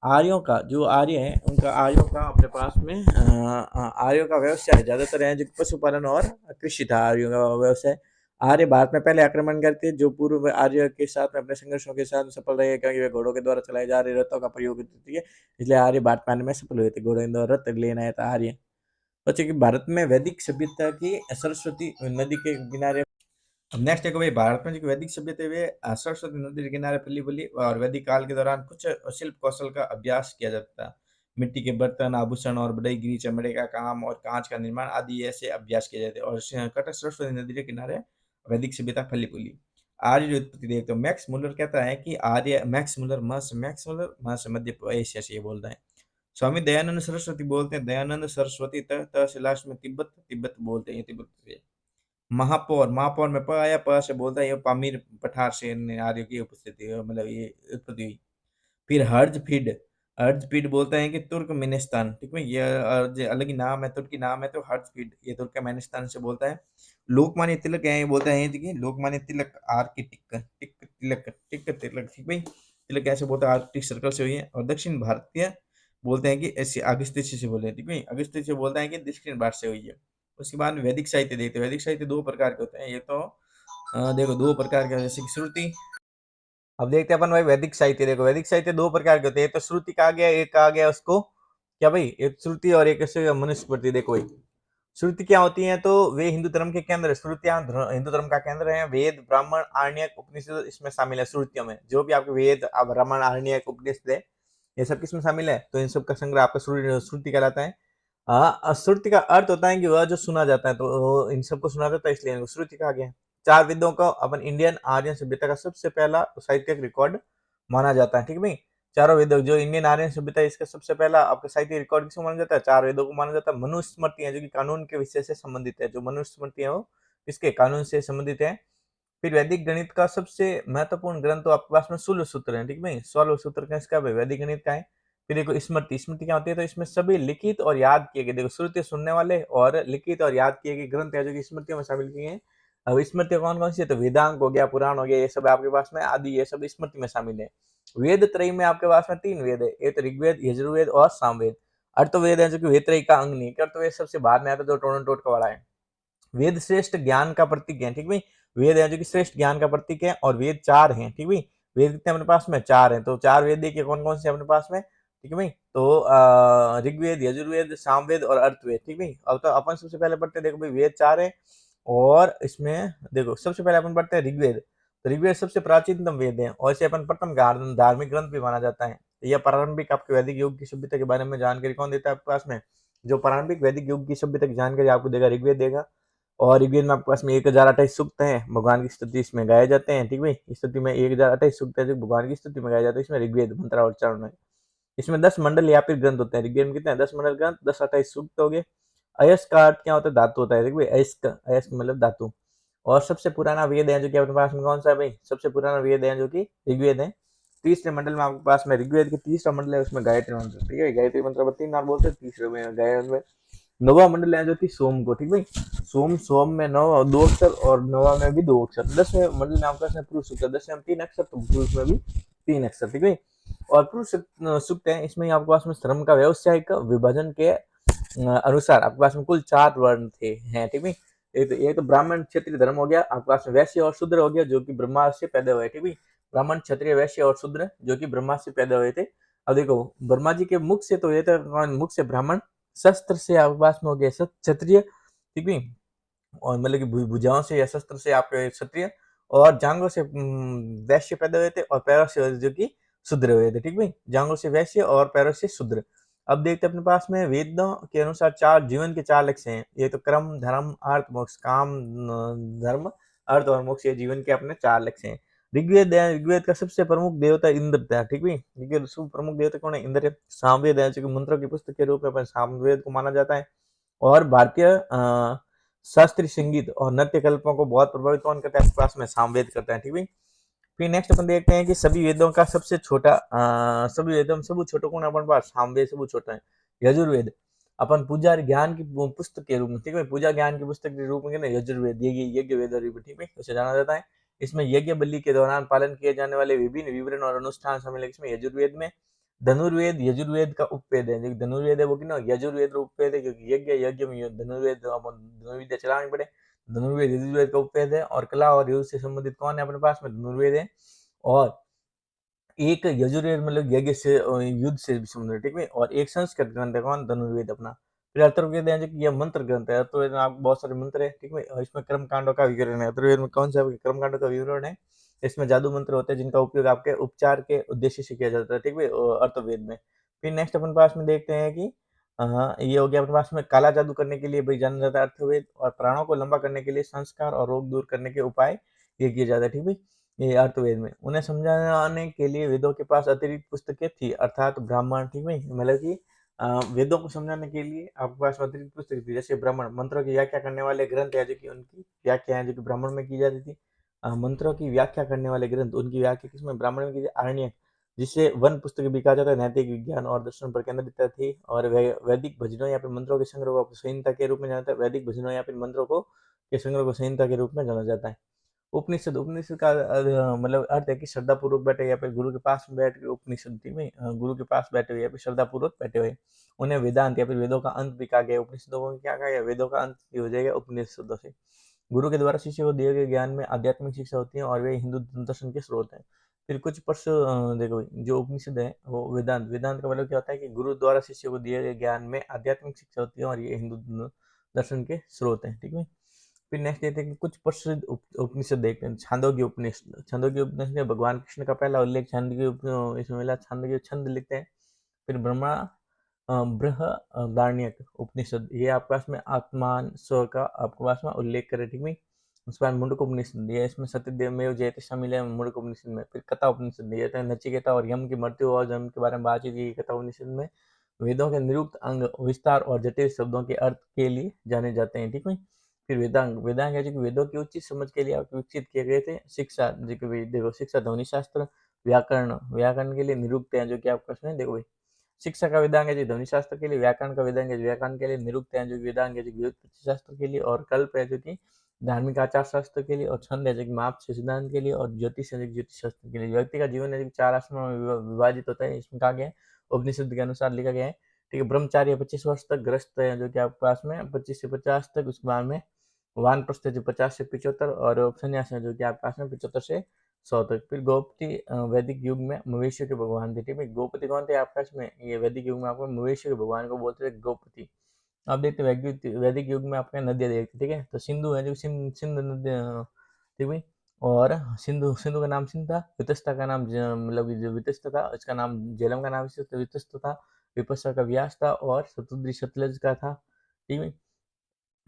आर्यों का जो आर्य है उनका आर्यों का अपने पास में आर्यों का व्यवसाय ज़्यादातर है जो पशुपालन और कृषि था। आर्यों का व्यवसाय। आर्य भारत में पहले आक्रमण करते जो पूर्व आर्य के साथ में अपने संघर्षों के साथ सफल रहे, क्योंकि वे घोड़ों के द्वारा चलाए जा रहे रथों का प्रयोग करते थे, इसलिए आर्य भारत में आने में सफल हुए थे। घोड़ों के द्वारा रथ लेना आया था आर्य। बच्चे कि भारत में वैदिक सभ्यता की सरस्वती नदी के किनारे। अब नेक्स्ट देखो भाई, भारत में जो वैदिक सभ्यता वे सरस्वती नदी के किनारे फैली फूली और वैदिक काल के दौरान कुछ शिल्प कौशल का अभ्यास किया जाता था। मिट्टी के बर्तन, आभूषण और बड़ईगिरी, चमड़े का काम और कांच का निर्माण आदि ऐसे अभ्यास किए जाते और कटक सरस्वती नदी के किनारे वैदिक सभ्यता फैली फूली। आर्य जो उत्पत्ति देखते हो, मैक्स मुलर कहता है कि आर्य मैक्स मुलर महस मध्य एशिया से ये बोलता है। स्वामी दयानंद सरस्वती बोलते हैं दयानंद सरस्वती तहसीलाश में तिब्बत तिब्बत बोलते हैं तिब्बत से। महापौर महापौर में प आया, प से बोलता है ये पामीर पठार से आर्यों की उपस्थिति मतलब ये उत्पत्ति हुई। फिर हर्ज फीड बोलते हैं कि तुर्कमेनिस्तान। ठीक है, ये अर्ज अलग ही नाम है, तुर्की नाम है, तो हर्ज फीड ये तुर्कमेनिस्तान से बोलता है। लोकमान्य तिलक है, ये बोलते हैं कि लोकमान्य तिलक आर्किटिक टिक तिलक टिक तिलक। ठीक भाई, तिलक कैसे बोलते हैं? आर्कटिक सर्कल से हुई है। और दक्षिण भारतीय बोलते हैं कि ऐसी अगस्त्य से बोले हैं। ठीक है, अगस्त्य से बोलता है कि दक्षिण भारत से हुई है। उसके बाद में वैदिक साहित्य देखते हैं। वैदिक साहित्य दो प्रकार के होते हैं। ये तो देखो दो प्रकार के, जैसे कि श्रुति। अब देखते हैं अपन भाई वैदिक साहित्य। देखो वैदिक साहित्य दो प्रकार के होते हैं, तो श्रुति कहा गया, एक कहा गया उसको क्या भाई, एक श्रुति और एक मनुस्मृति। देखो भाई श्रुति क्या होती है, तो वे हिंदू धर्म के केंद्र, श्रुतियां हिंदू धर्म का केंद्र है। वेद, ब्राह्मण, आरण्यक, उपनिषद इसमें शामिल है। श्रुतियों में जो भी आपके वेद, ब्राह्मण, आरण्यक, उपनिषद है, ये सब किसमें शामिल है? तो इन सब का संग्रह आपका श्रुति कहलाता है। श्रुति का अर्थ होता है कि वह जो सुना जाता है, तो इन सबको सुना जाता है, इसलिए इनको श्रुति कहा गया। चार वेदों को अपन इंडियन आर्यन सभ्यता का सबसे पहला साहित्यिक रिकॉर्ड माना जाता है। ठीक है भाई, चारों वेदों जो इंडियन आर्यन सभ्यता है इसका सबसे पहला आपका साहित्यिक रिकॉर्ड किसको माना जाता है? चार वेदों को माना जाता है। मनुस्मृति है जो कि कानून के विषय से संबंधित है। जो मनुस्मृति है वो किसके? कानून से संबंधित है। फिर वैदिक गणित का सबसे महत्वपूर्ण ग्रंथ तो आपके पास में 16 सूत्र है, ठीक भाई, 16 सूत्र का इसका भाई वैदिक गणित का है। फिर देखो स्मृति, स्मृति क्या होती है, तो इसमें सभी लिखित और याद किए गए, देखो श्रुति सुनने वाले और लिखित और याद किए गए ग्रंथ है जो कि स्मृतियों में शामिल किए हैं। अब स्मृति कौन कौन सी है, तो वेदांग हो गया, पुराण हो गया, ये सब आपके पास में आदि, ये सब स्मृति में शामिल है। वेद त्रयी में आपके पास में 3 वेद है, एक तो ऋग्वेद, यजुर्वेद और सामवेद। अर्थवेद है जो कि वेद त्रयी का अंग नहीं, अर्थवेद सबसे बाद में आता है, जो टोटका वाला है। वेद श्रेष्ठ ज्ञान का प्रतीक है, ठीक भाई, वेद है जो कि श्रेष्ठ ज्ञान का प्रतीक है, और वेद 4 हैं, ठीक भाई। वेद कितने अपने पास में, 4 हैं, तो 4 वेद देखिए कौन कौन से अपने पास में, ठीक है भाई। तो ऋग्वेद, यजुर्वेद, सामवेद और अर्थवेद, ठीक भाई। अब तो अपन सबसे पहले पढ़ते हैं, देखो भाई वेद 4 है, और इसमें देखो सबसे पहले अपन पढ़ते हैं ऋग्वेद। तो ऋग्वेद सबसे प्राचीनतम वेद है, और इसे अपन प्रथम धार्मिक ग्रंथ भी माना जाता है। यह प्रारंभिक आपके वैदिक युग की सभ्यता के बारे में जानकारी कौन देता है आपके पास में, जो प्रारंभिक वैदिक युग की सभ्यता की जानकारी आपको देगा, ऋग्वेद देगा। और ऋग्वेद में आपके पास में 1028 सूक्त हैं, भगवान की स्तुति इसमें गाए जाते हैं, ठीक भाई। स्तुति में 1028 सूक्त है जो भगवान की स्तुति में गाए जाते हैं, इसमें ऋग्वेद मंत्रावचरण है। इसमें 10 मंडल या फिर ग्रंथ होते हैं, ऋग्वेद में कितने हैं, 10 मंडल ग्रंथ, 10 28 सूक्त हो गए। अयस का अर्थ क्या होता है, धातु होता है, ठीक भाई, अयस्क मतलब धातु। और सबसे पुराना वेद है जो कि अपने पास में कौन सा है भाई, सबसे पुराना वेद है जो कि ऋग्वेद है। तीसरे मंडल में आपके पास में ऋग्वेद के तीसरा मंडल है, उसमें गायत्री मंत्र, ठीक है, गायत्री मंत्र 3 बार बोलते हैं, तीसरे में गायत्री। नवा मंडल है जो कि सोम को, ठीक भाई, सोम, सोम में 9 2 अक्षर और नवा में भी 2 अक्षर। 10वें मंडल में आपका इसमें पुरुष सूक्त है, 10वें में 3 अक्षर, तो पुरुष में भी 3 अक्षर, ठीक भाई। और पुरुष सूक्त है, इसमें आपके पास में श्रम का व्यवसायिक विभाजन के अनुसार आपके पास में कुल 4 वर्ण थे, हैं, ठीक भाई। एक तो ब्राह्मण क्षत्रिय धर्म हो गया, आपके पास में वैश्य और शूद्र हो गया, जो कि ब्रह्मा से पैदा हुए, ठीक भाई। ब्राह्मण, क्षत्रिय, वैश्य और शूद्र जो कि ब्रह्मा से पैदा हुए थे। अब देखो ब्रह्मा जी के मुख से तो ये था, मुख से ब्राह्मण, शस्त्र से आपके पास में हो गया क्षत्रिय, ठीक है, और मतलब कि भुजाओं से या शस्त्र से आपके क्षत्रिय, और जांघों से वैश्य पैदा हुए थे, और पैरों से जो कि शूद्र हुए थे, ठीक भाई, जांघों से वैश्य और पैरों से शूद्र। अब देखते हैं अपने पास में वेदों के अनुसार 4 जीवन के 4 लक्ष्य हैं, ये तो क्रम, धर्म, अर्थ, मोक्ष, काम, धर्म, अर्थ और मोक्ष, ये जीवन के अपने 4 लक्ष्य हैं। ऋग्वेद है, ऋग्वेद का सबसे प्रमुख देवता इंद्र था, ठीक है, ऋग्वेद सब प्रमुख देवता कौन है, इंद्र है। सामवेद है जो कि मंत्रों की पुस्तक के रूप में अपन सामवेद को माना जाता है, और भारतीय शास्त्रीय संगीत और नृत्य कल्पों को बहुत प्रभावित कौन करता है, आपके पास में सामवेद करता है, ठीक है। फिर नेक्स्ट अपन देखते हैं कि सभी वेदों का सबसे छोटा, सभी वेदों में सबसे छोटा कौन है अपन पास, सामवेद सबसे छोटा है। यजुर्वेद अपन पूजा ज्ञान की पुस्तक के रूप में, ठीक है, पूजा ज्ञान की पुस्तक के रूप में यजुर्वेद, यज्ञ वेद, ठीक है, उसे जाना जाता है। इसमें यज्ञ बलि के दौरान पालन किए जाने वाले विभिन्न विवरण और अनुष्ठान शामिल है इसमें यजुर्वेद में। धनुर्वेद यजुर्वेद का उपवेद है, जो धनुर्वेद है वो कि ना यजुर्वेद का उपवेद है, क्योंकि यज्ञ यज्ञ में धनुर्वेद धनुर्विद्या चलानी पड़े। धनुर्वेद यजुर्वेद का उपवेद है, और कला और युद्ध से संबंधित कौन है अपने पास में, धनुर्वेद है। और एक यजुर्वेद मतलब यज्ञ से युद्ध से संबंधित, ठीक है, और एक संस्कृत ग्रंथ है कौन, धनुर्वेद अपना। फिर अथर्ववेद है जो कि यह मंत्र ग्रंथ है, अथर्ववेद में आपको बहुत सारे मंत्र है, ठीक है, और इसमें कर्म कांडों का विवरण है। अथर्ववेद में कौन सा कर्म कांडों का विवरण है, इसमें जादू मंत्र होते हैं जिनका उपयोग आपके उपचार के उद्देश्य से किया जाता है, ठीक है, अर्थवेद में। फिर नेक्स्ट अपन पास में देखते हैं कि ये हो गया अपने पास में काला जादू करने के लिए भाई जाना जाता है अर्थवेद, और प्राणों को लंबा करने के लिए संस्कार और रोग दूर करने के उपाय ये किए जाते हैं, ठीक है, ये अर्थवेद में। उन्हें समझाने के लिए वेदों के पास अतिरिक्त पुस्तकें थी, अर्थात ब्राह्मण, ठीक है, मतलब कि वेदों को समझाने के लिए आपके पास अतिरिक्त पुस्तक थी, जैसे ब्राह्मण मंत्रों की व्याख्या करने वाले ग्रंथ है जो कि उनकी व्याख्या है जो कि ब्राह्मण में की जाती थी। मंत्रों की व्याख्या करने वाले ग्रंथ, उनकी व्याख्या किसमें, ब्राह्मण में की जाती, आरण्यक, जिसे वन पुस्तक भी कहा जाता है, नैतिक विज्ञान और दर्शन पर केंद्रित थी। और वैदिक भजनों या फिर मंत्रों के संग्रह को संहिता के रूप में जाना जाता है, वैदिक भजनों या फिर मंत्रों को के संग्रह को संहिता के रूप में जाना जाता है। उपनिषद, उपनिषद का मतलब अर्थ है कि श्रद्धा पूर्वक बैठे या फिर गुरु के पास बैठ के, उपनिषद में गुरु के पास बैठे हुए या फिर श्रद्धा पूर्वक बैठे हुए, उन्हें वेदांत या फिर वेदों का अंत भी कहा गया। उपनिषदों को क्या कहा गया, वेदों का अंत हो जाएगा उपनिषदों से। गुरु के द्वारा शिष्य को दिए गए ज्ञान में आध्यात्मिक शिक्षा होती है, और वे हिंदू दर्शन के स्रोत हैं। फिर कुछ प्रश्न देखो, जो उपनिषद है वो वेदांत, वेदांत का मतलब क्या होता है कि गुरु द्वारा शिष्य को दिए गए ज्ञान में आध्यात्मिक शिक्षा होती है, और ये हिंदू दर्शन के स्रोत हैं, ठीक है। फिर नेक्स्ट देखते हैं कि कुछ प्रसिद्ध उपनिषद देखते हैं। छांदोग्य उपनिषद, छांदोग्य उपनिषद में भगवान कृष्ण का पहला उल्लेख छांदोग्य इसमें मिला, छांदोग्य छंद लिखते हैं। फिर ब्रह्मा बृहदारण्यक उपनिषद, ये आपके पास में आत्मान स्व का आपके पास में उल्लेख करे, ठीक है। उसके बाद मुंडक उपनिषद, ये इसमें सत्यदेव में जयते शामिल है मुंडक उपनिषद में। फिर कथा उपनिषद, ये नचिकेता और यम की मृत्यु और जन्म के बारे में बातचीत की कथा उपनिषद में। वेदों के निरुक्त अंग, विस्तार और जटिल शब्दों के अर्थ के लिए जाने जाते हैं, ठीक है। फिर वेदांग, वेदांग है जो कि वेदों की उचित समझ के लिए आप विकसित किए गए थे। शिक्षा जो कि भाई देखो, शिक्षा ध्वनि शास्त्र, व्याकरण, व्याकरण के लिए निरुक्त है जो कि आपका प्रश्न है। देखो भाई, शिक्षा का वेदांग है जो ध्वनि शास्त्र के लिए, व्याकरण का वेदांग है जो व्याकरण के लिए, निरुक्त है जो कि वेदांग है जो कि व्युत्पत्ति शास्त्र के लिए, और कल्प है जो कि धार्मिक आचार शास्त्र के लिए, और छंद है जो कि माप से सिद्धांत के लिए, और ज्योतिष है जो कि ज्योतिष शास्त्र के लिए। व्यक्ति का जीवन है जो कि 4 आश्रमों में विभाजित होता है, इसमें कहा गया है, उपनिषद के अनुसार लिखा गया है। ठीक है, ब्रह्मचार्य 25 वर्ष तक, गृहस्थ है जो कि आपके पास में 25 से 50 तक, उसके बाद में वानप्रस्थ है जो 50 से 75, और संन्यास है जो कि आपके पास में 75 से 100 तक। फिर गोपति वैदिक युग में मवेशियों के भगवान थे। ठीक है, गोपति कौन थे आपके पास में? ये वैदिक युग में आपको मवेशियों के भगवान को बोलते थे गोपति। अब देखते हैं वैदिक वैदिक युग में आपका नदियाँ देखते हैं। ठीक है, तो सिंधु है जो सिंधु नदी, ठीक है। और सिंधु सिंधु का नाम सिंध था, वितस्ता का नाम मतलब कि जो वितस्त था इसका नाम, झेलम का नाम वितस्त था, विपस्सा का व्यास था, और शतुद्री सतलज का था। ठीक है,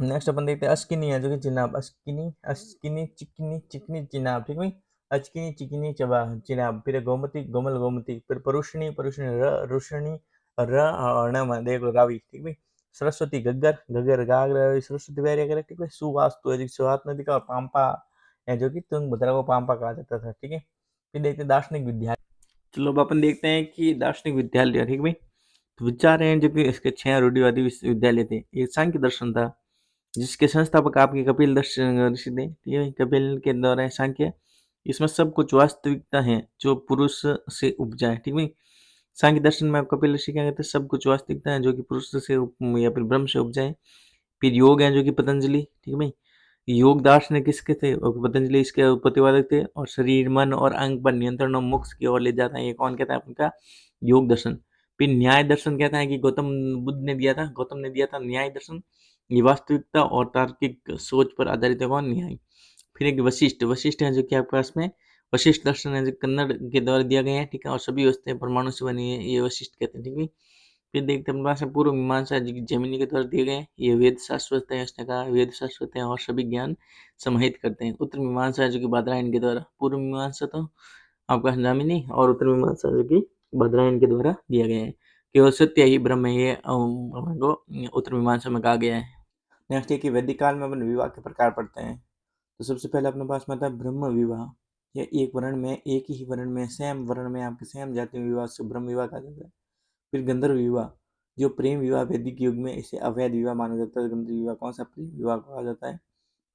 नेक्स्ट अपन देखते हैं अश्किनी है जो कि चिनाब, अश्किनी, अश्किनी, चिकनी, चिकनी, चिनाब। ठीक है, अचकिनी, चिकनी, चबा, चिनाब। फिर गोमती, गोमल, गोमती। फिर परुषणी, परुषणी, रुषणी, र और ण में देख लो रावी। ठीक है, सरस्वती, गग्गर, गग्गर, गागर, सरस्वती वैरिया करे। ठीक है, सुवास्तु है सुहात नदी का, और पाम्पा है जो कि तुंगभद्रा को पाम्पा कहा जाता था। ठीक है, फिर देखते हैं दार्शनिक विद्यालय। चलो अब अपन देखते हैं कि दार्शनिक विद्यालय। ठीक है, तो विचार हैं जो कि इसके 6 रूढ़िवादी विश्वविद्यालय थे। एक सांख्य दर्शन था जिसके संस्थापक आपके कपिल ऋषि थे। ठीक है, कपिल के द्वारा सांख्य, इसमें सब कुछ वास्तविकता है जो पुरुष से उपजा है। ठीक है, सांख्य दर्शन में आप कपिल ऋषि क्या कहते हैं? सब कुछ वास्तविकता है जो कि पुरुष से या फिर ब्रह्म से उपजा है। फिर योग है जो कि पतंजलि। ठीक है भाई, योग दार्शनिक किसके थे? और पतंजलि इसके प्रतिपादक थे। और शरीर, मन और अंग पर नियंत्रण और मोक्ष की ओर ले जाता है, ये कौन कहता है आपका? योग दर्शन। फिर न्याय दर्शन कहता है कि गौतम बुद्ध ने दिया था, गौतम ने दिया था न्याय दर्शन। ये वास्तविकता और तार्किक सोच पर आधारित है, कौन? न्याय। फिर एक वशिष्ठ, वशिष्ठ है जो कि आपके पास में वशिष्ठ दर्शन है जो कन्नड़ के द्वारा दिया गया है। ठीक है, और सभी वस्तुएं परमाणु से बनी है, ये वशिष्ठ कहते हैं। ठीक है, फिर देखते हैं अपने पास में पूर्व मीमांसा जो कि जैमिनी के द्वारा दिए गए हैं, ये वेद शाश्वत है, उसने कहा वेद शाश्वत है और सभी ज्ञान समाहित करते हैं। उत्तर मीमांसा जो कि बादरायण के द्वारा, पूर्व मीमांसा तो आपका जैमिनी, और उत्तर मीमांसा जो कि बादरायण के द्वारा दिया गया है। केवल सत्य ही ब्रह्म है, ये हमको उत्तर मीमांसा में कहा गया है। नेक्स्ट है कि वैदिक काल में अपन विवाह के प्रकार पढ़ते हैं। तो सबसे पहले अपने पास में आता है ब्रह्म विवाह। यह एक वर्ण में, एक ही वर्ण में, सेम वर्ण में आपके सेम जाति में विवाह से ब्रह्म विवाह कहा जाता है। फिर गंधर्व विवाह, जो प्रेम विवाह वैदिक युग में इसे अवैध विवाह माना जाता है। गंधर्व विवाह कौन सा? प्रेम विवाह कहा जाता है।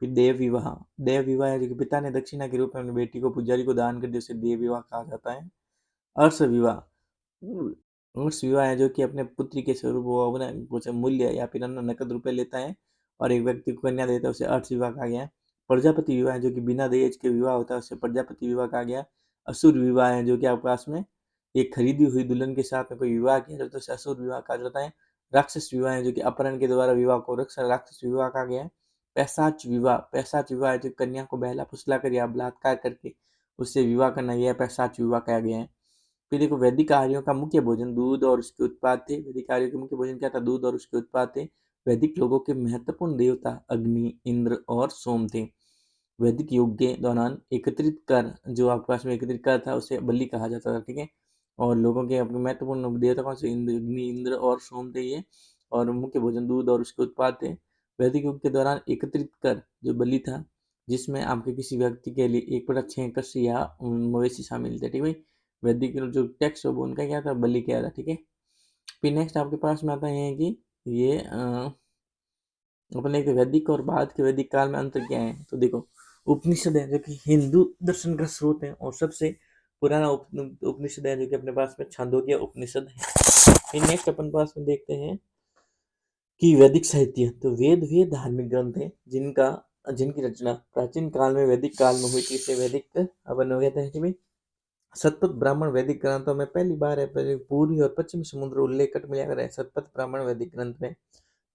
फिर देव विवाह, देव विवाह है जो कि पिता ने दक्षिणा के रूप में अपनी बेटी को पुजारी को दान कर दिया, उसे देव विवाह कहा जाता है। अर्ष विवाह, अर्ष विवाह है जो कि अपने पुत्री के स्वरूप वो अपना कुछ मूल्य या फिर अन्य नकद रुपए लेता है और एक व्यक्ति को कन्या देता है, उसे अर्ष विवाह कहा गया। प्रजापति विवाह है जो कि बिना दहेज के विवाह होता है, उसे प्रजापति विवाह कहा गया। असुर विवाह है जो कि आपके पास में एक खरीदी हुई दुल्हन के साथ में कोई विवाह किया जाता है, उसे असुर विवाह कहा जाता है। राक्षस विवाह है जो कि अपहरण के द्वारा विवाह को राक्षस विवाह कहा गया है। पैशाच विवाह, पैशाच विवाह है जो कन्या को बहला फुसला कर या बलात्कार करके उससे विवाह करना, यह पैशाच विवाह कहा गया है। फिर देखो वैदिक आर्यों का मुख्य भोजन दूध और उसके उत्पाद थे। वैदिक आर्यों के मुख्य भोजन क्या था? दूध और उसके उत्पाद थे। वैदिक लोगों के महत्वपूर्ण देवता अग्नि, इंद्र और सोम थे। वैदिक युग के दौरान एकत्रित कर, जो आपके पास में एकत्रित कर था, उसे बलि कहा जाता था। ठीक है, और लोगों के अपने महत्वपूर्ण देवता कौन से? इंद्र, अग्नि, इंद्र और सोम थे ये, और मुख्य भोजन दूध और उसके उत्पाद थे। वैदिक युग के दौरान एकत्रित कर जो बलि था, जिसमें आपके किसी व्यक्ति के लिए 1/6 कस्य या मवेशी शामिल थे। ठीक है, वैदिक जो टेक्स्ट हो उनका क्या था? बलि क्या था। ठीक है, फिर नेक्स्ट आपके पास में आता है कि ये अपने के वैदिक और बाद के वैदिक काल में अंतर क्या है? तो देखो, उपनिषद है जो कि हिंदू दर्शन का स्रोत है और सबसे पुराना उपनिषद है जो कि अपने पास में छांदोग्य उपनिषद है। फिर नेक्स्ट अपन पास में देखते हैं कि वैदिक साहित्य। तो वेद वे धार्मिक ग्रंथ हैं जिनकी रचना प्राचीन काल में वैदिक काल में हुई थी, इसे वैदिक अपन हो कहते हैं। कि भाई शतपथ ब्राह्मण वैदिक ग्रंथों में पहली बार है, पहले पूर्वी और पश्चिमी समुद्र उल्लेख मिला कर है। शतपथ ब्राह्मण वैदिक ग्रंथ में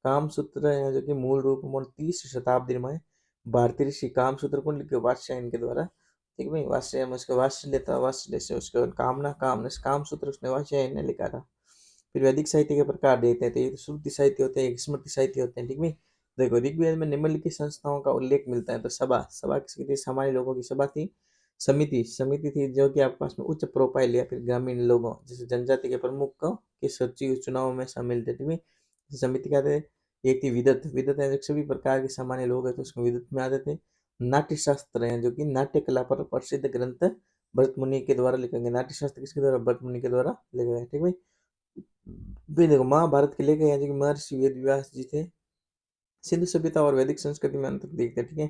कामसूत्र है जो कि मूल रूप में 30 शताब्दी में भारतीय ऋषि कामसूत्र को लिखे वात्स्यायन इनके द्वारा। ठीक है भाई, वात्स्यायन में उसका वात्स्य लेता, वात्स्य से उसका कामना, कामना से कामसूत्र उसने वात्स्यायन ने लिखा था। फिर वैदिक साहित्य के प्रकार देते हैं, तो ये श्रुति साहित्य होते हैं, स्मृति साहित्य होते हैं। ठीक है, देखो ऋग्वेद में निम्नलिखित संस्थाओं का उल्लेख मिलता है। तो सभा, सभा किसकी थी? सामान्य लोगों की सभा थी। समिति, समिति थी जो कि आपके पास में उच्च प्रोफाइल या फिर ग्रामीण लोगों जैसे जनजाति के प्रमुख के सचिव चुनाव में शामिल थे। ठीक है, समिति क्या थे? एक थी विदत, विदत है जो सभी प्रकार के सामान्य लोग हैं तो उसको विदत में आते थे। नाट्य शास्त्र है जो कि नाट्य कला पर प्रसिद्ध ग्रंथ भरत मुनि के द्वारा लिखा गया। नाट्य शास्त्र किसके द्वारा? भरत मुनि के द्वारा लिखा गया, ठीक भाई। फिर देखो महाभारत के लेखक हैं जो कि महर्षि वेद व्यास जी थे। सिंधु सभ्यता और वैदिक संस्कृति में अंतर देखते हैं, ठीक है।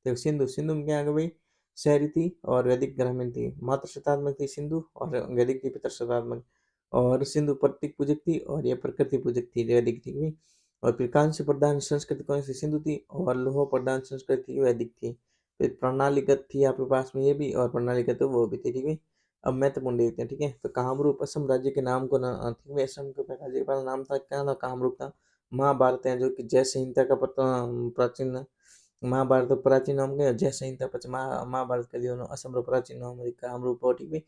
देखो सिंधु, सिंधु में क्या आ गया भाई? शहरी थी और वैदिक ग्रामीण थी। मात्र शतात्मक थी सिंधु और वैदिक थी पितर शतात्मक। और सिंधु प्रतीक पूजक थी और यह प्रकृति पूजक थी, वैदिक थी भाई। और फिर कांस्य प्रधान संस्कृति कौन सी? सिंधु थी। और लोह प्रधान संस्कृति वैदिक थी। फिर प्रणालीगत थी आपके पास में ये भी, और प्रणालीगत वो भी थी, ठीक है। अब महत्वपूर्ण देखते हैं, ठीक है। तो कामरूप असम राज्य के नाम को ना, ठीक है, असम के राज्य का पहला नाम था क्या था? कामरूप था। महाभारत है जो कि जय संहिता का प्राचीन, महाभारत तो प्राचीन नाम के जय संहिता पश्चिम महाभारत का जो असम रो प्राचीन नाम है कामरूप और, ठीक है।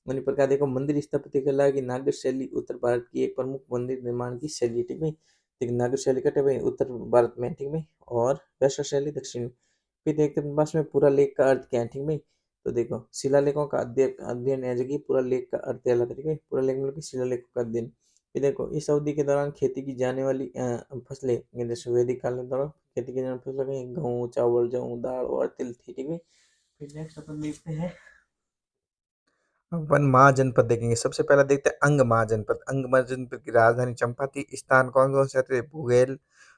उन्हीं प्रकार देखो मंदिर स्थापत्य कला की नागर शैली उत्तर भारत की एक प्रमुख मंदिर निर्माण की शैली, ठीक है। देखिए नागर शैली कटे भाई उत्तर भारत में, ठीक है। और वैश्य शैली दक्षिण। फिर देखते हैं बस में पूरा लेख का अर्थ क्या है, ठीक है। तो देखो शिलालेखों का अध्ययन अध्ययन है जो कि पूरा लेख का अर्थ अलग है, ठीक है। पूरा लेख मतलब कि शिलालेखों का अध्ययन। फिर देखो इस अवधि के दौरान खेती की जाने वाली फसलें, जैसे वैदिक काल के दौरान खेती की जाने वाली फसलें कहीं गेहूँ, चावल, जौ, दाल और तिल थी, ठीक है। फिर नेक्स्ट अपन देखते हैं, अपन महाजनपद देखेंगे। सबसे पहला देखते हैं अंग महाजनपद। अंग महाजनपद की राजधानी चंपा थी। स्थान कौन कौन से थे? भूगेल,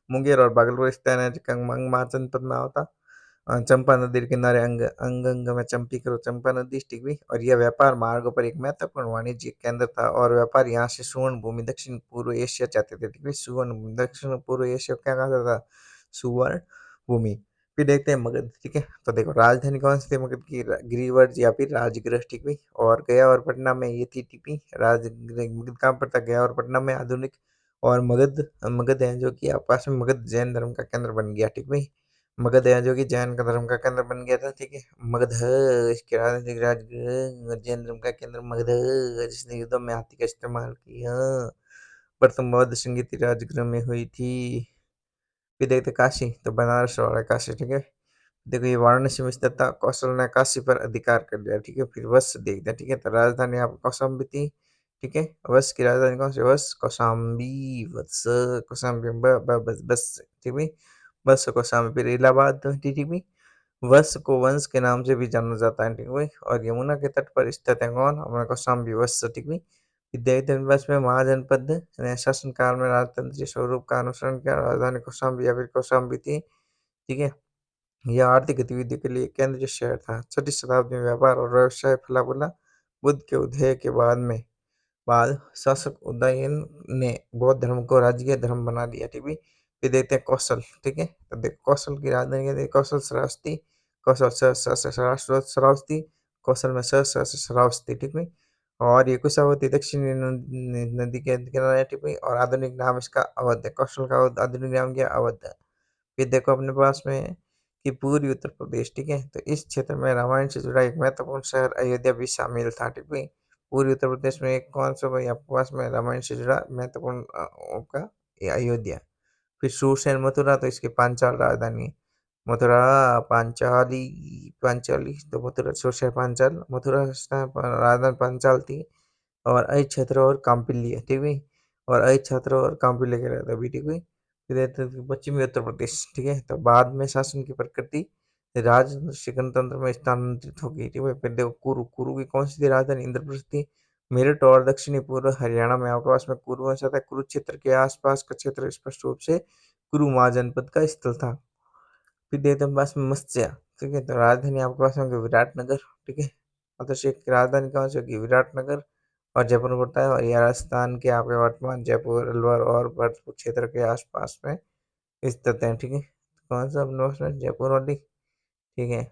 मुंगेर और भागलपुर स्थान है जो कि अंग महाजनपद में होता। चंपा नदी के किनारे अंग अंग अंग में चंपी करो चंपा नदी, ठीक भी। और यह व्यापार मार्गों पर एक महत्वपूर्ण वाणिज्यिक केंद्र था और व्यापार यहाँ से सुवर्ण भूमि दक्षिण पूर्व एशिया जाते थे, ठीक है। सुवर्ण भूमि दक्षिण पूर्व एशिया क्या कहता था? सुवर्ण भूमि। फिर देखते हैं मगध, ठीक है। तो देखो राजधानी कौन सी थी मगध की? गिरिवर्ज या फिर राजगृह, ठीक है। और गया और पटना में ये थी, टीपी राज मगध कहाँ पड़ता? गया और पटना में आधुनिक। और मगध मगध है जो कि आपस में मगध जैन धर्म का केंद्र बन गया, ठीक है। मगध है जो कि जैन का धर्म का केंद्र बन गया था, ठीक है। मगध इसके राजनीतिक राजगृह जैन धर्म का केंद्र मगध, जिसने युद्धों में हाथी का इस्तेमाल किया। प्रथम बौद्ध संगीति राजगृह में हुई थी। फिर देखते काशी, तो बनारस और काशी, ठीक है। देखो ये वाराणसी में स्थित था। कौशल ने काशी पर अधिकार कर लिया, ठीक है। फिर वत्स देखते हैं, ठीक है। तो राजधानी आपको कौशाम्बी थी, ठीक है। वत्स की राजधानी कौन सी? वत्स कौशाम्बी, वत्स कौशाम्बी बस बस, ठीक है। वत्स कौशाम्बी। फिर इलाहाबाद, ठीक है। वत्स को वंश के नाम से भी जाना जाता है, ठीक है। और यमुना के तट पर स्थित है कौन? अपना कौशाम्बी वत्स, ठीक है। विद्याधर वंश में महाजनपद ने शासन काल में राजतंत्रीय स्वरूप का अनुसरण किया। राजधानी कौशाम्बी या फिर कौशाम्बी थी, ठीक है। यह आर्थिक गतिविधि के लिए केंद्रीय शहर था। 6वीं शताब्दी में व्यापार और व्यवसाय फला फूला। बुद्ध के उदय के बाद शासक उदयन ने बौद्ध धर्म को राजकीय धर्म बना दिया, ठीक है। फिर देखते हैं कौशल, ठीक है। तो देखो कौशल की राजधानी कहते हैं कौशल श्रावस्ती। कौशल श्रावस्ती, कौशल में श्रावस्ती, ठीक है। और ये कुशावती दक्षिणी नदी के किनारे, ठीक है। और आधुनिक नाम इसका अवध है। कौशल का आधुनिक नाम क्या? अवध है। फिर देखो अपने पास में कि पूर्वी उत्तर प्रदेश, ठीक है। तो इस क्षेत्र में रामायण से जुड़ा एक महत्वपूर्ण शहर अयोध्या भी शामिल था, ठीक है। पूर्वी उत्तर प्रदेश में एक कौन सा भाई आपके पास में रामायण से जुड़ा महत्वपूर्ण आपका ये अयोध्या। फिर सुरसेन मथुरा, तो इसकी पांचाल राजधानी है। मथुरा पांचाली, पांचाली तो मथुरा सुरसेन पांचाल, मथुरा राजधानी पांचाल थी। और अय क्षेत्र और काम्पिल्य, ठीक है। और अय क्षेत्र और काम्पिल्य के रहता भी, ठीक है। फिर रहते थे पश्चिमी उत्तर प्रदेश, ठीक है। तो बाद में शासन की प्रकृति राजवंशी गणतंत्र में स्थानांतरित हो गई, ठीक है। फिर देखो कुरु, कुरु की कौन सी थी राजधानी? इंद्रप्रस्थ थी। मेरठ और दक्षिणी पूर्व हरियाणा में आपके पास में कुरुवंश था। कुरुक्षेत्र के आसपास का क्षेत्र स्पष्ट रूप से कुरु महाजनपद का स्थल था। फिर देखते हैं पास में मत्स्य, ठीक है। तो राजधानी आपके पास में होगी विराटनगर, ठीक है। अतः की राजधानी कौन सी होगी? विराटनगर। और जयपुर में पड़ता है। और यह राजस्थान के आपके वर्तमान जयपुर, अलवर और भरतपुर क्षेत्र के आसपास में स्थित है, ठीक है। कौन सा अपने पास में? जयपुर वाली, ठीक है।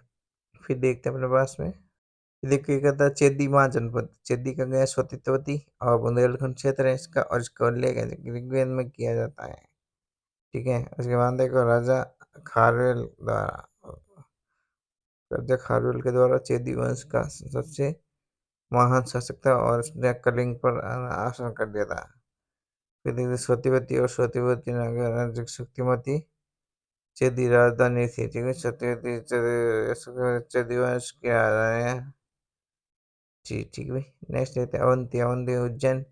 फिर देखते हैं अपने पास में, देखिए कहता है चेदी महाजनपद। चेदी का गया स्वतित्वती और बुंदेलखंड क्षेत्र है इसका, और इसका उल्लेख है ऋग्वेद में किया जाता है, ठीक है। उसके बाद देखो राजा खारवेल के द्वारा चेदी वंश का सबसे महान शासक था और उसने कलिंग पर आसन कर दिया था। फिर देखते सत्यवती और सत्यवती नगर शक्तिमती चेदी राजधानी थी, ठीक है। सत्यवती चेदी वंश की राजधानी है, जी, ठीक है भाई। नेक्स्ट देखते हैं अवंती, अवंती उज्जैन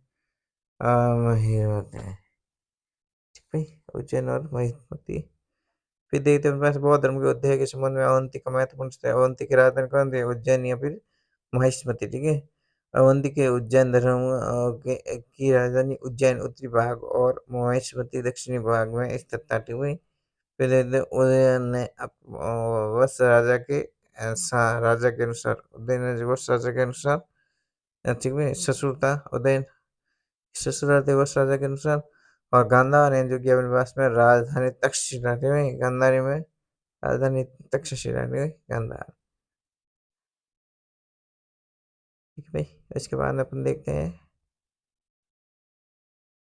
ये होते हैं, ठीक भाई। उज्जैन और महिष्मती। फिर देखते हैं अपने पास बौद्ध धर्म के अध्याय के संबंध में अवंती का महत्वपूर्ण स्थल है। अवंती की राजधानी कौन थी? उज्जैन या फिर महिष्मती, ठीक है। अवंती के उज्जैन धर्म की राजधानी उज्जैन उत्तरी भाग और महिष्मती दक्षिणी भाग में स्थित था, ठीक है। फिर देखते हैं उदयन ने वत्स राजा के राजा के अनुसार उदयन ने वत्स राजा के अनुसार, ठीक है, ससुर था उदयन, ससुर थे वत्स राजा के अनुसार। और गांधार ने जो कि अपने पास में राजधानी तक्षशिला, ठीक है, गांधारी में राजधानी तक्षशिला, ठीक है, गांधार, ठीक है भाई। इसके बाद अपन देखते हैं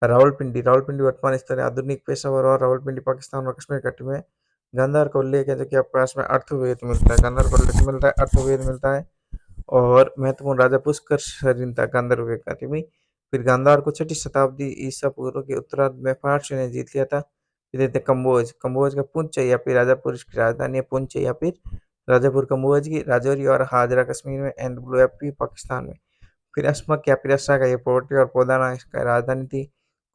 रावलपिंडी। रावलपिंडी वर्तमान स्तर है आधुनिक पेशावर और रावलपिंडी पाकिस्तान और कश्मीर घाटी में गांधार का उल्लेख है, जो कि आपके पास में अर्थवेद मिलता है, गांधार का उल्लेख मिलता है, अर्थवेद मिलता है। और महत्वपूर्ण राजा पुष्कर शरीन था गांधार के घाटी में। फिर गांधार को 6ठी शताब्दी ईसा पूर्व के उत्तरार्ध में फारसियों ने जीत लिया था। फिर देते कम्बोज। कम्बोज का पुंछ या फिर राजापुर की राजधानी है, पुंछ या फिर राजापुर कम्बोज की राजौरी और हाजरा कश्मीर में, NWFP पाकिस्तान में। फिर अस्मक या फिर अस्सा का ये पोर्टली और पोदाना इसका राजधानी थी।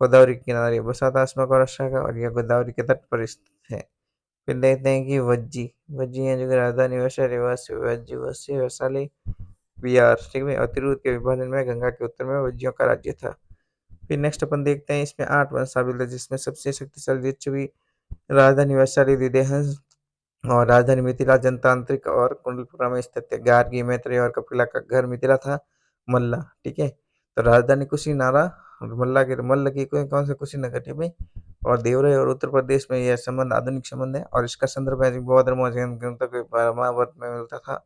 गोदावरी के किनारे बसा था अस्मक और अस्सा का, और यह गोदावरी के तट पर स्थित है। फिर देखते हैं कि वज्जी। वज्जी है जो कि राजधानी वैशाली वज्जी वैसी वैशाली बिहार, ठीक है। और तिरहुत के विभाजन में गंगा के उत्तर में वज्जियों का राज्य था। फिर नेक्स्ट अपन देखते हैं इसमें 8 वंश शामिल है, जिसमें सबसे शक्तिशाली लिच्छवी राजधानी वैशाली विदेहंस और राजधानी मिथिला जनतांत्रिक और कुंडलपुरा में स्थित है। गार्गी मैत्रेय और कपिला का घर मिथिला था, मल्ला, ठीक है। तो राजधानी कुशीनारा और मल्ला के मल्ल की कौन सा कुशीनगर, ठीक है। और देवराय और उत्तर प्रदेश में यह संबंध आधुनिक संबंध है, और इसका संदर्भ है बौद्ध धर्म महाभारत में मिलता था।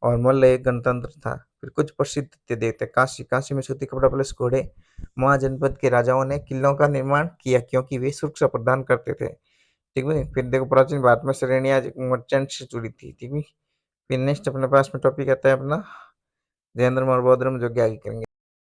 और मल्ल एक गणतंत्र था। फिर कुछ प्रसिद्ध तथ्य देखते हैं। काशी। काशी में सूती कपड़ा प्लस घोड़े। महाजनपद के राजाओं ने किलों का निर्माण किया क्योंकि वे सुरक्षा प्रदान करते थे, ठीक है। फिर देखो प्राचीन भारत में श्रेणियां मर्चेंट से जुड़ी थी, ठीक है। फिर नेक्स्ट अपने पास में टॉपिक आता है अपना जैन धर्म और बौद्ध धर्म, जो कि आगे करेंगे।